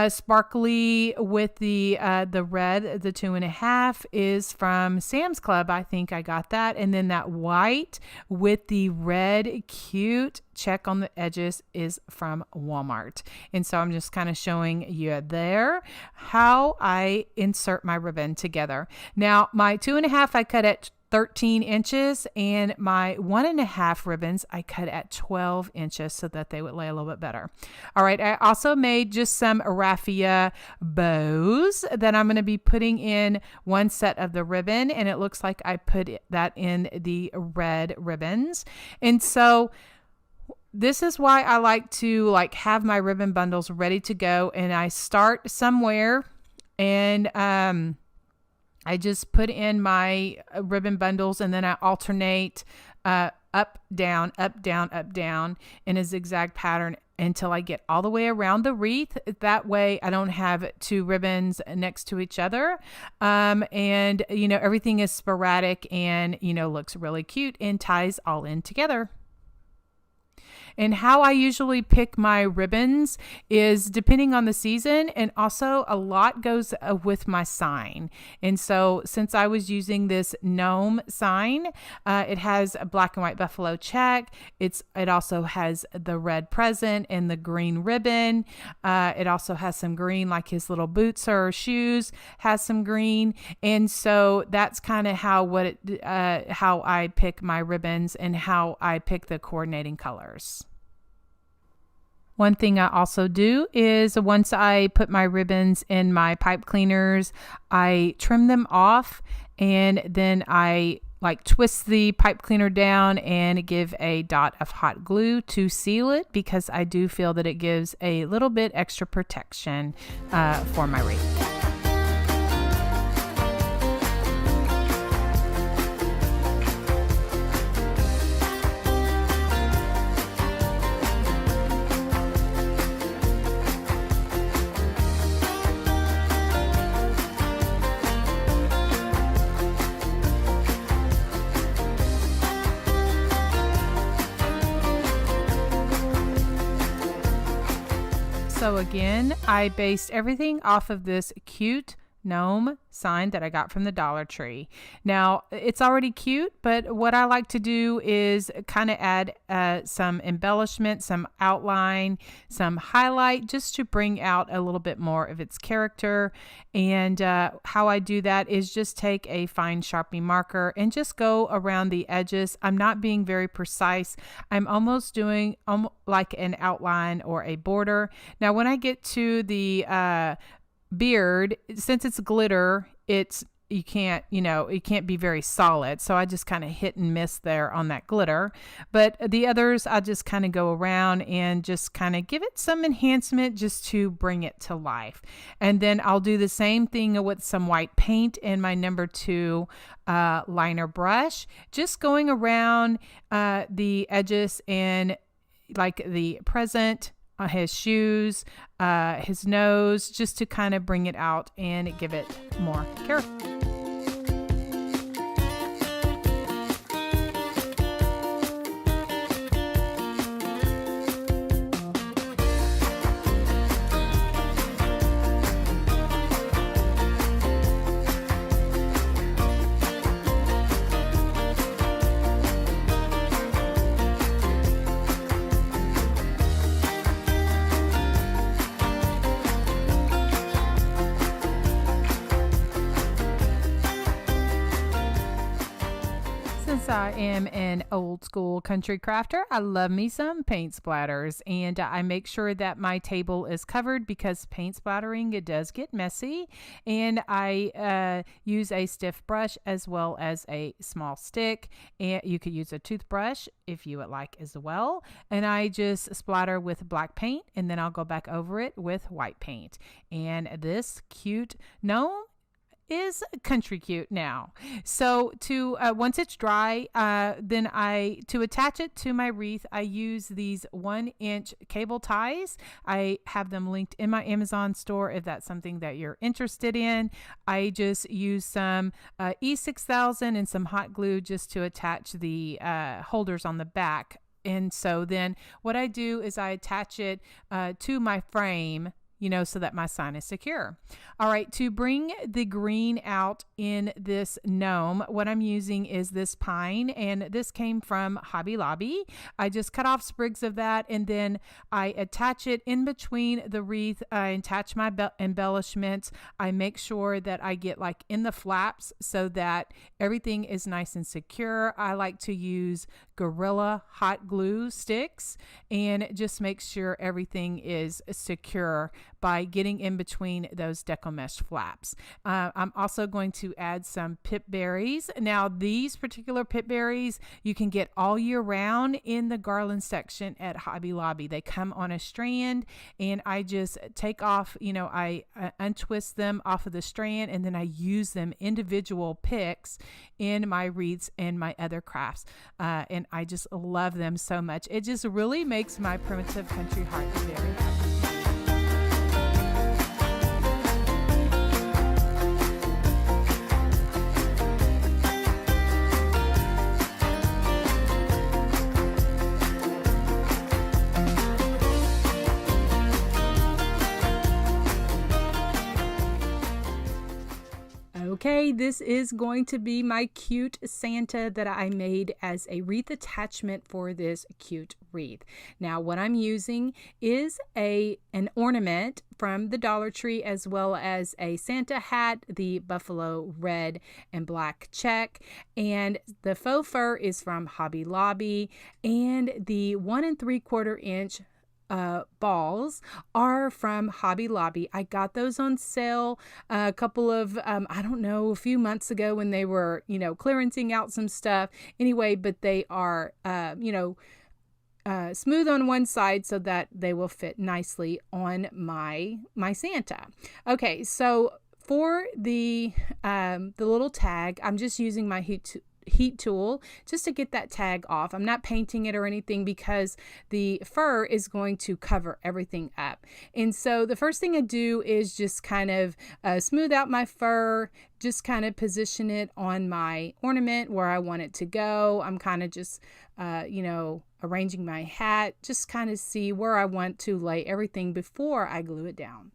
sparkly with the red, the 2.5 is from Sam's Club. I think I got that. And then that white with the red cute check on the edges is from Walmart. And so I'm just kind of showing you there how I insert my ribbon together. Now my 2.5 I cut at 13 inches, and my 1.5 ribbons I cut at 12 inches so that they would lay a little bit better. All right, I also made just some raffia bows that I'm going to be putting in one set of the ribbon, and it looks like I put that in the red ribbons. And so this is why I like to have my ribbon bundles ready to go, and I start somewhere, and I just put in my ribbon bundles, and then I alternate up, down, up, down, up, down in a zigzag pattern until I get all the way around the wreath. That way I don't have two ribbons next to each other. And, everything is sporadic and, looks really cute and ties all in together. And how I usually pick my ribbons is depending on the season, and also a lot goes with my sign. And so since I was using this Gnome sign, it has a black and white buffalo check. It also has the red present and the green ribbon. It also has some green, like his little boots or shoes has some green. And so that's kind of how I pick my ribbons and how I pick the coordinating colors. One thing I also do is once I put my ribbons in my pipe cleaners, I trim them off, and then I twist the pipe cleaner down and give a dot of hot glue to seal it, because I do feel that it gives a little bit extra protection for my wreath. So again, I based everything off of this cute gnome sign that I got from the Dollar Tree. Now, it's already cute, but what I like to do is kind of add some embellishment, some outline, some highlight, just to bring out a little bit more of its character. And how I do that is just take a fine Sharpie marker and just go around the edges. I'm not being very precise. I'm almost doing like an outline or a border. Now, when I get to the beard, since it's glitter, you can't be very solid, so I just kind of hit and miss there on that glitter. But the others, I just kind of go around and just kind of give it some enhancement just to bring it to life. And then I'll do the same thing with some white paint and my number 2 liner brush, just going around the edges and like the present, his shoes, his nose, just to kind of bring it out and give it more character. I am an old school country crafter. I love me some paint splatters, and I make sure that my table is covered because paint splattering, it does get messy. And I use a stiff brush as well as a small stick, and you could use a toothbrush if you would like as well. And I just splatter with black paint, and then I'll go back over it with white paint. And this cute gnome is country cute now. So to once it's dry, then to attach it to my wreath, I use these 1-inch cable ties. I have them linked in my Amazon store if that's something that you're interested in. I just use some E6000 and some hot glue just to attach the holders on the back. And so then what I do is I attach it to my frame so that my sign is secure. All right, to bring the green out in this gnome, what I'm using is this pine, and this came from Hobby Lobby. I just cut off sprigs of that, and then I attach it in between the wreath. I attach my embellishments. I make sure that I get like in the flaps so that everything is nice and secure. I like to use Gorilla hot glue sticks and just make sure everything is secure by getting in between those Deco mesh flaps. I'm also going to add some pip berries. Now, these particular pip berries you can get all year round in the garland section at Hobby Lobby. They come on a strand, and I just take off, I untwist them off of the strand, and then I use them individual picks in my wreaths and my other crafts. And I just love them so much. It just really makes my primitive country heart very happy. Okay, this is going to be my cute Santa that I made as a wreath attachment for this cute wreath. Now, what I'm using is an ornament from the Dollar Tree, as well as a Santa hat, the buffalo red and black check, and the faux fur is from Hobby Lobby, and the 1 3/4 inch balls are from Hobby Lobby. I got those on sale a couple of, a few months ago when they were, clearancing out some stuff. Anyway, but they are, smooth on one side so that they will fit nicely on my Santa. Okay, so for the little tag, I'm just using my heat tool just to get that tag off. I'm not painting it or anything because the fur is going to cover everything up. And so the first thing I do is just kind of smooth out my fur, just kind of position it on my ornament where I want it to go. I'm kind of just, arranging my hat, just kind of see where I want to lay everything before I glue it down.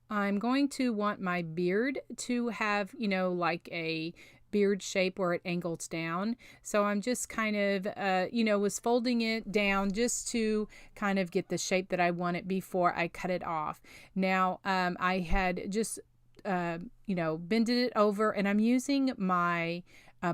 I'm going to want my beard to have, like a beard shape where it angles down. So I'm just kind of, was folding it down just to kind of get the shape that I wanted before I cut it off. Now, I had just, bended it over, and I'm using my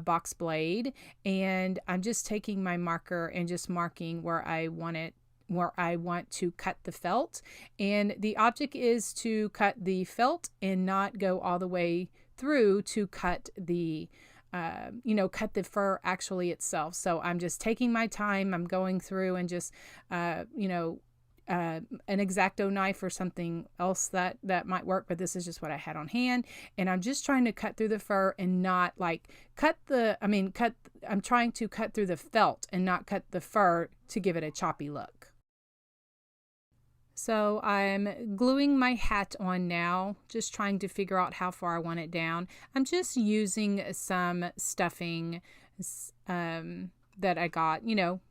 box blade, and I'm just taking my marker and just marking where I want to cut the felt. And the object is to cut the felt and not go all the way through to cut the cut the fur actually itself. So I'm just taking my time. I'm going through and just an X-Acto knife or something else that might work, but this is just what I had on hand, and I'm just trying to cut through the fur and not like I'm trying to cut through the felt and not cut the fur to give it a choppy look. So I'm gluing my hat on now, just trying to figure out how far I want it down. I'm just using some stuffing that I got,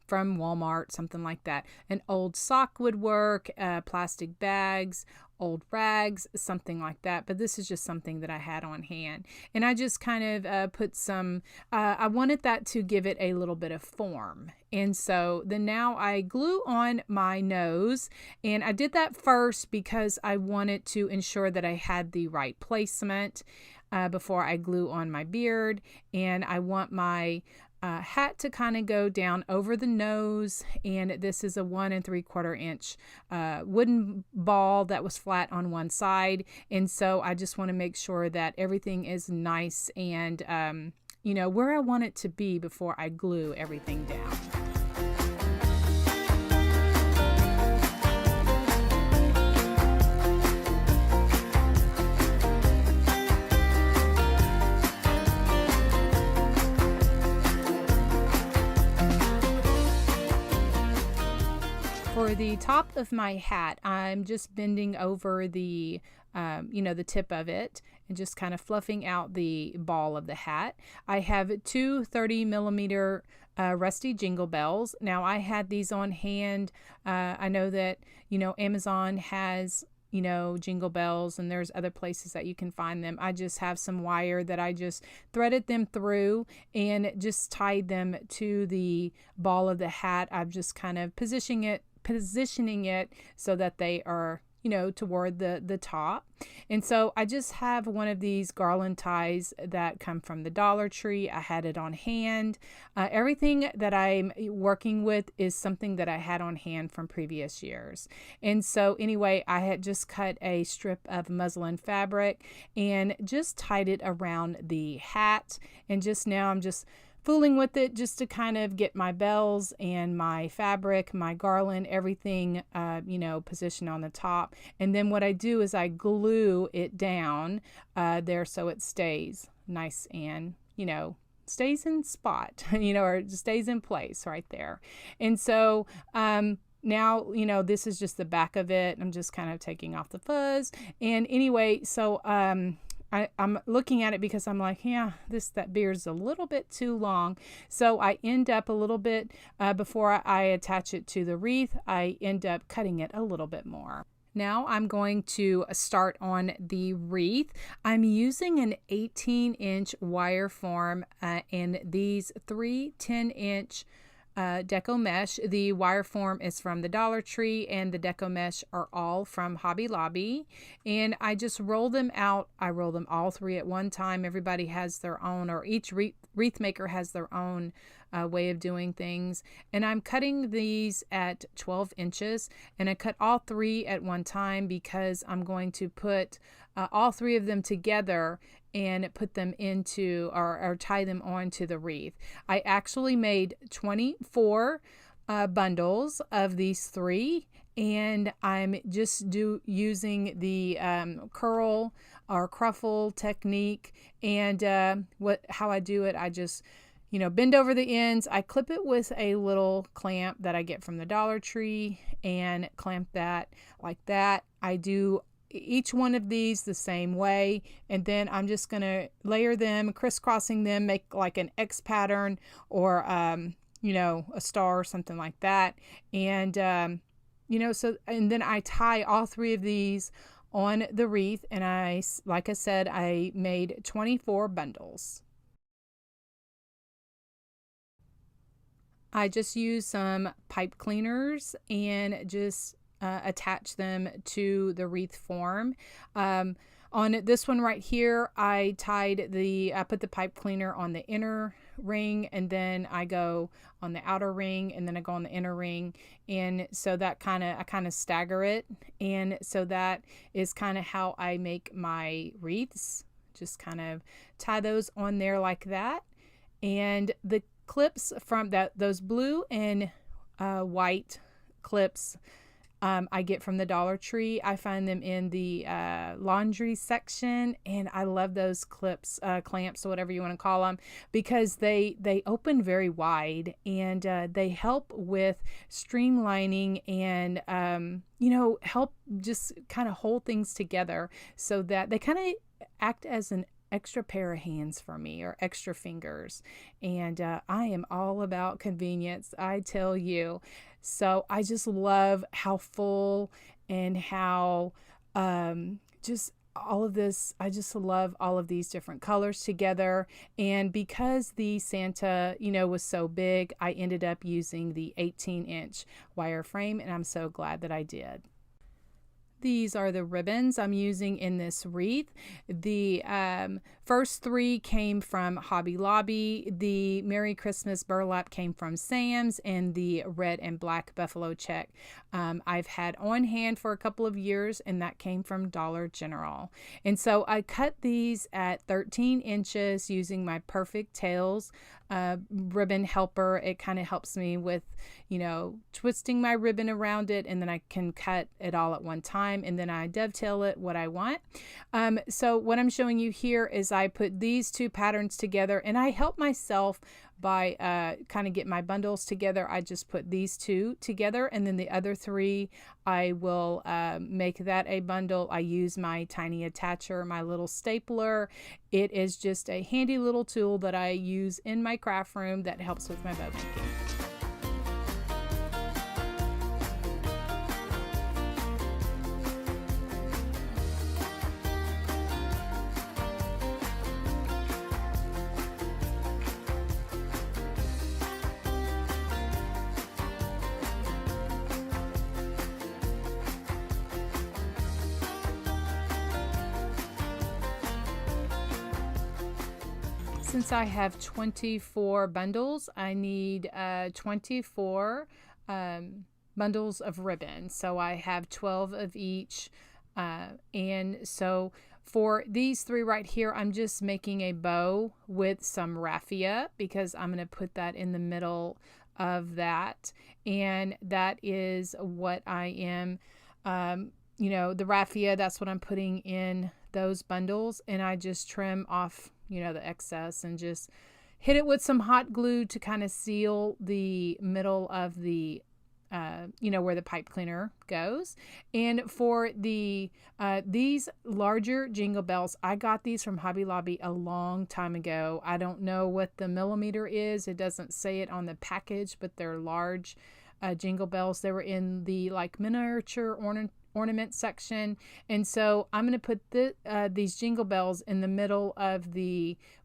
from Walmart, something like that. An old sock would work, plastic bags, old rags, something like that. But this is just something that I had on hand. And I just kind of put some, I wanted that to give it a little bit of form. And so then now I glue on my nose, and I did that first because I wanted to ensure that I had the right placement before I glue on my beard. And I want my hat to kind of go down over the nose, and this is a 1 3/4 inch wooden ball that was flat on one side, and so I just want to make sure that everything is nice and where I want it to be before I glue everything down. For the top of my hat, I'm just bending over the tip of it and just kind of fluffing out the ball of the hat. I have two 30mm rusty jingle bells. Now, I had these on hand. I know that, Amazon has you know, Jingle Bells, and there's other places that you can find them. I just have some wire that I just threaded them through and just tied them to the ball of the hat. I'm just kind of positioning it so that they are, you know, toward the top. And so I just have one of these garland ties that come from the Dollar Tree. I had it on hand. Everything that I'm working with is something that I had on hand from previous years. And so anyway, I had just cut a strip of muslin fabric and just tied it around the hat. And just now I'm just fooling with it just to kind of get my bells and my fabric, my garland, everything, you know, positioned on the top. And then what I do is I glue it down there so it stays nice and, you know, stays in spot, you know, or stays in place right there. And so, now, you know, this is just the back of it. I'm just kind of taking off the fuzz. And anyway, so, I'm looking at it because I'm like, yeah, that beard's a little bit too long. So I end up a little bit, before I attach it to the wreath, I end up cutting it a little bit more. Now I'm going to start on the wreath. I'm using an 18-inch wire form and these 3 10-inch Deco mesh. The wire form is from the Dollar Tree and the Deco mesh are all from Hobby Lobby. And I just roll them out. I roll them all 3 at one time. Everybody has their own, or each wreath maker has their own way of doing things. And I'm cutting these at 12 inches and I cut all 3 at one time because I'm going to put all 3 of them together and put them into or tie them onto the wreath. I actually made 24 bundles of these 3, and I'm just using the curl or cruffle technique. And how I do it, I just, you know, bend over the ends. I clip it with a little clamp that I get from the Dollar Tree and clamp that like that. I do each one of these the same way, and then I'm just going to layer them, crisscrossing them, make like an X pattern or you know, a star or something like that. And you know, so, and then I tie all 3 of these on the wreath, and like I said, I made 24 bundles. I just use some pipe cleaners and just attach them to the wreath form. On this one right here, I put the pipe cleaner on the inner ring, and then I go on the outer ring, and then I go on the inner ring. And so that I kind of stagger it. And so that is kind of how I make my wreaths. Just kind of tie those on there like that. And the clips from those blue and white clips, I get from the Dollar Tree. I find them in the laundry section, and I love those clips, clamps, or whatever you want to call them, because they open very wide, and they help with streamlining and you know, help just kind of hold things together so that they kind of act as an extra pair of hands for me, or extra fingers. And I am all about convenience, I tell you. So I just love how full and how just all of this, I just love all of these different colors together. And because the Santa, you know, was so big, I ended up using the 18-inch wire frame, and I'm so glad that I did. These are the ribbons I'm using in this wreath. The first 3 came from Hobby Lobby. The Merry Christmas burlap came from Sam's, and the red and black buffalo check I've had on hand for a couple of years, and that came from Dollar General. And so I cut these at 13 inches using my Perfect Tails ribbon helper. It kind of helps me with, you know, twisting my ribbon around it, and then I can cut it all at one time, and then I dovetail it what I want. So what I'm showing you here is I put these 2 patterns together, and I help myself by kind of get my bundles together. I just put these 2 together, and then the other 3 I will make that a bundle. I use my tiny attacher, my little stapler. It is just a handy little tool that I use in my craft room that helps with my bow making. since I have 24 bundles, I need 24 bundles of ribbon. So I have 12 of each. And so for these 3 right here, I'm just making a bow with some raffia because I'm going to put that in the middle of that. And that is what I am, the raffia, that's what I'm putting in those bundles. And I just trim off, the excess and just hit it with some hot glue to kind of seal the middle of the where the pipe cleaner goes. And for the these larger jingle bells, I got these from Hobby Lobby a long time ago. I don't know what the millimeter is. It doesn't say it on the package, but they're large jingle bells. They were in the like miniature ornament section. And so I'm going to put these jingle bells in the middle of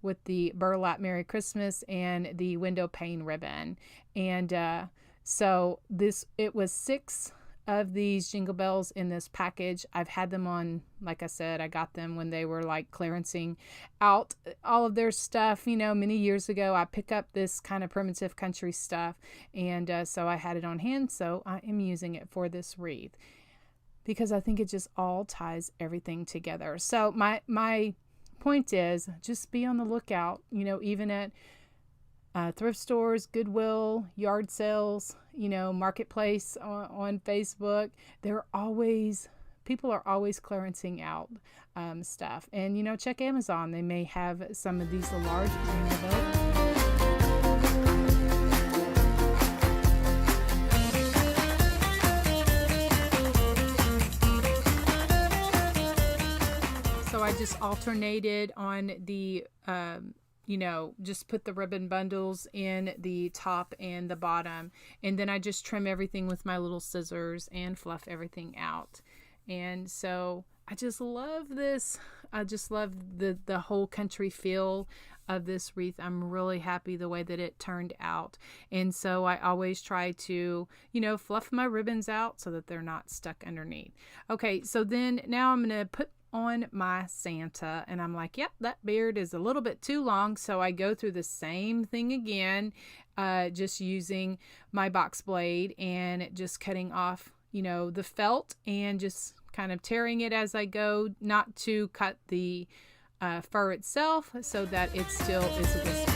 with the burlap Merry Christmas and the window pane ribbon. And so it was 6 of these jingle bells in this package. I've had them on, like I said, I got them when they were like clearancing out all of their stuff, many years ago. I pick up this kind of primitive country stuff. And so I had it on hand. So I am using it for this wreath because I think it just all ties everything together. So my point is just be on the lookout, even at thrift stores, Goodwill, yard sales, marketplace on Facebook. People are always clearancing out stuff. And, check Amazon. They may have some of these large jingle bells. So I just alternated on the just put the ribbon bundles in the top and the bottom. And then I just trim everything with my little scissors and fluff everything out. And so I just love this. I just love the whole country feel of this wreath. I'm really happy the way that it turned out. And so I always try to, fluff my ribbons out so that they're not stuck underneath. Okay, so then now I'm going to put on my Santa, and I'm like, yep, that beard is a little bit too long. So I go through the same thing again, just using my box blade and just cutting off, the felt and just kind of tearing it as I go, not to cut the fur itself so that it still is visible.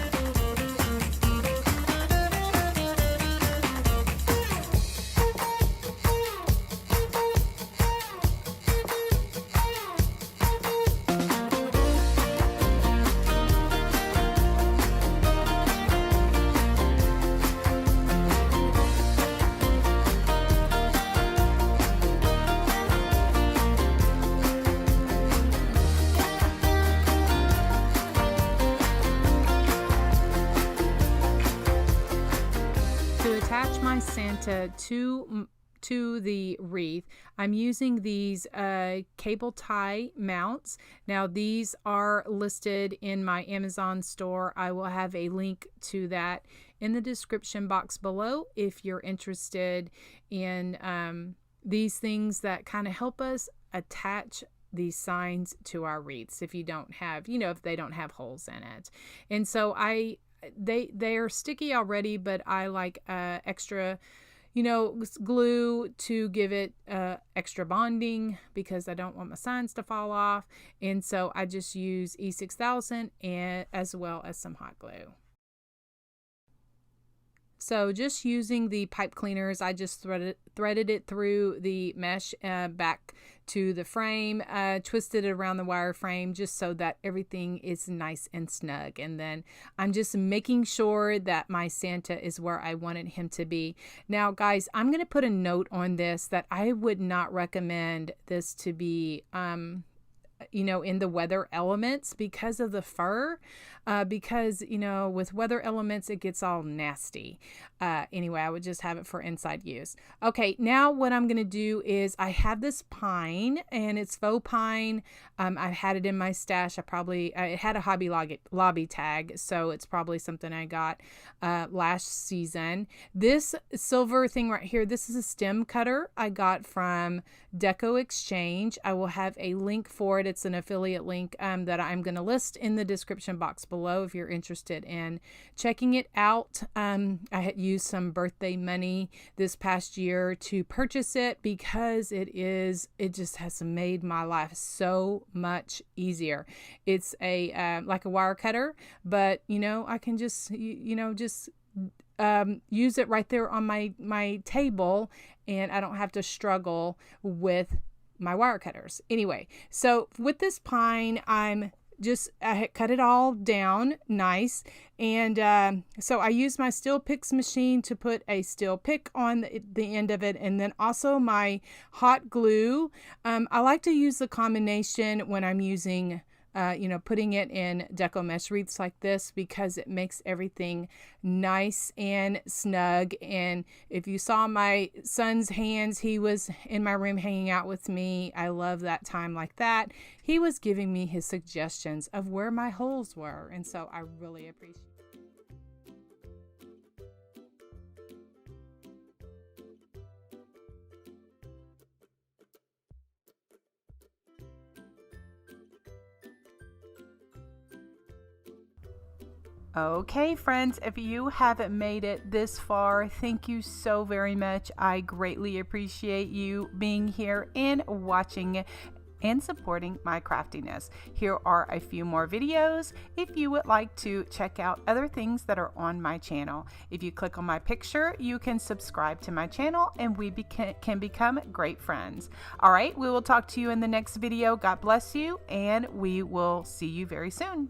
Attach my Santa to the wreath, I'm using these cable tie mounts. Now these are listed in my Amazon store. I will have a link to that in the description box below if you're interested in these things that kind of help us attach these signs to our wreaths if you don't have, if they don't have holes in it. And so they are sticky already, but I like extra glue to give it extra bonding because I don't want my signs to fall off. And so I just use E6000 and as well as some hot glue. So just using the pipe cleaners, I just threaded it through the mesh back to the frame, twisted it around the wire frame just so that everything is nice and snug. And then I'm just making sure that my Santa is where I wanted him to be. Now, guys, I'm going to put a note on this that I would not recommend this to be in the weather elements because of the fur, because with weather elements it gets all nasty. Anyway, I would just have it for inside use. Okay, now what I'm gonna do is I have this pine and it's faux pine. I've had it in my stash. It had a Hobby Lobby tag, so it's probably something I got last season. This silver thing right here, this is a stem cutter I got from Deco Exchange. I will have a link for it. It's an affiliate link that I'm going to list in the description box below if you're interested in checking it out. I had used some birthday money this past year to purchase it because it just has made my life so much easier. It's a like a wire cutter, but I can just use it right there on my table, and I don't have to struggle with my wire cutters. Anyway, so with this pine, I had cut it all down nice, and so I used my steel picks machine to put a steel pick on the end of it, and then also my hot glue. I like to use the combination when I'm using putting it in Deco mesh wreaths like this, because it makes everything nice and snug. And if you saw my son's hands, he was in my room hanging out with me. I love that time like that. He was giving me his suggestions of where my holes were, and so I really appreciate it. Okay, friends, if you haven't made it this far, thank you so very much. I greatly appreciate you being here and watching and supporting my craftiness. Here are a few more videos if you would like to check out other things that are on my channel. If you click on my picture, you can subscribe to my channel and we can become great friends. All right, we will talk to you in the next video. God bless you, and we will see you very soon.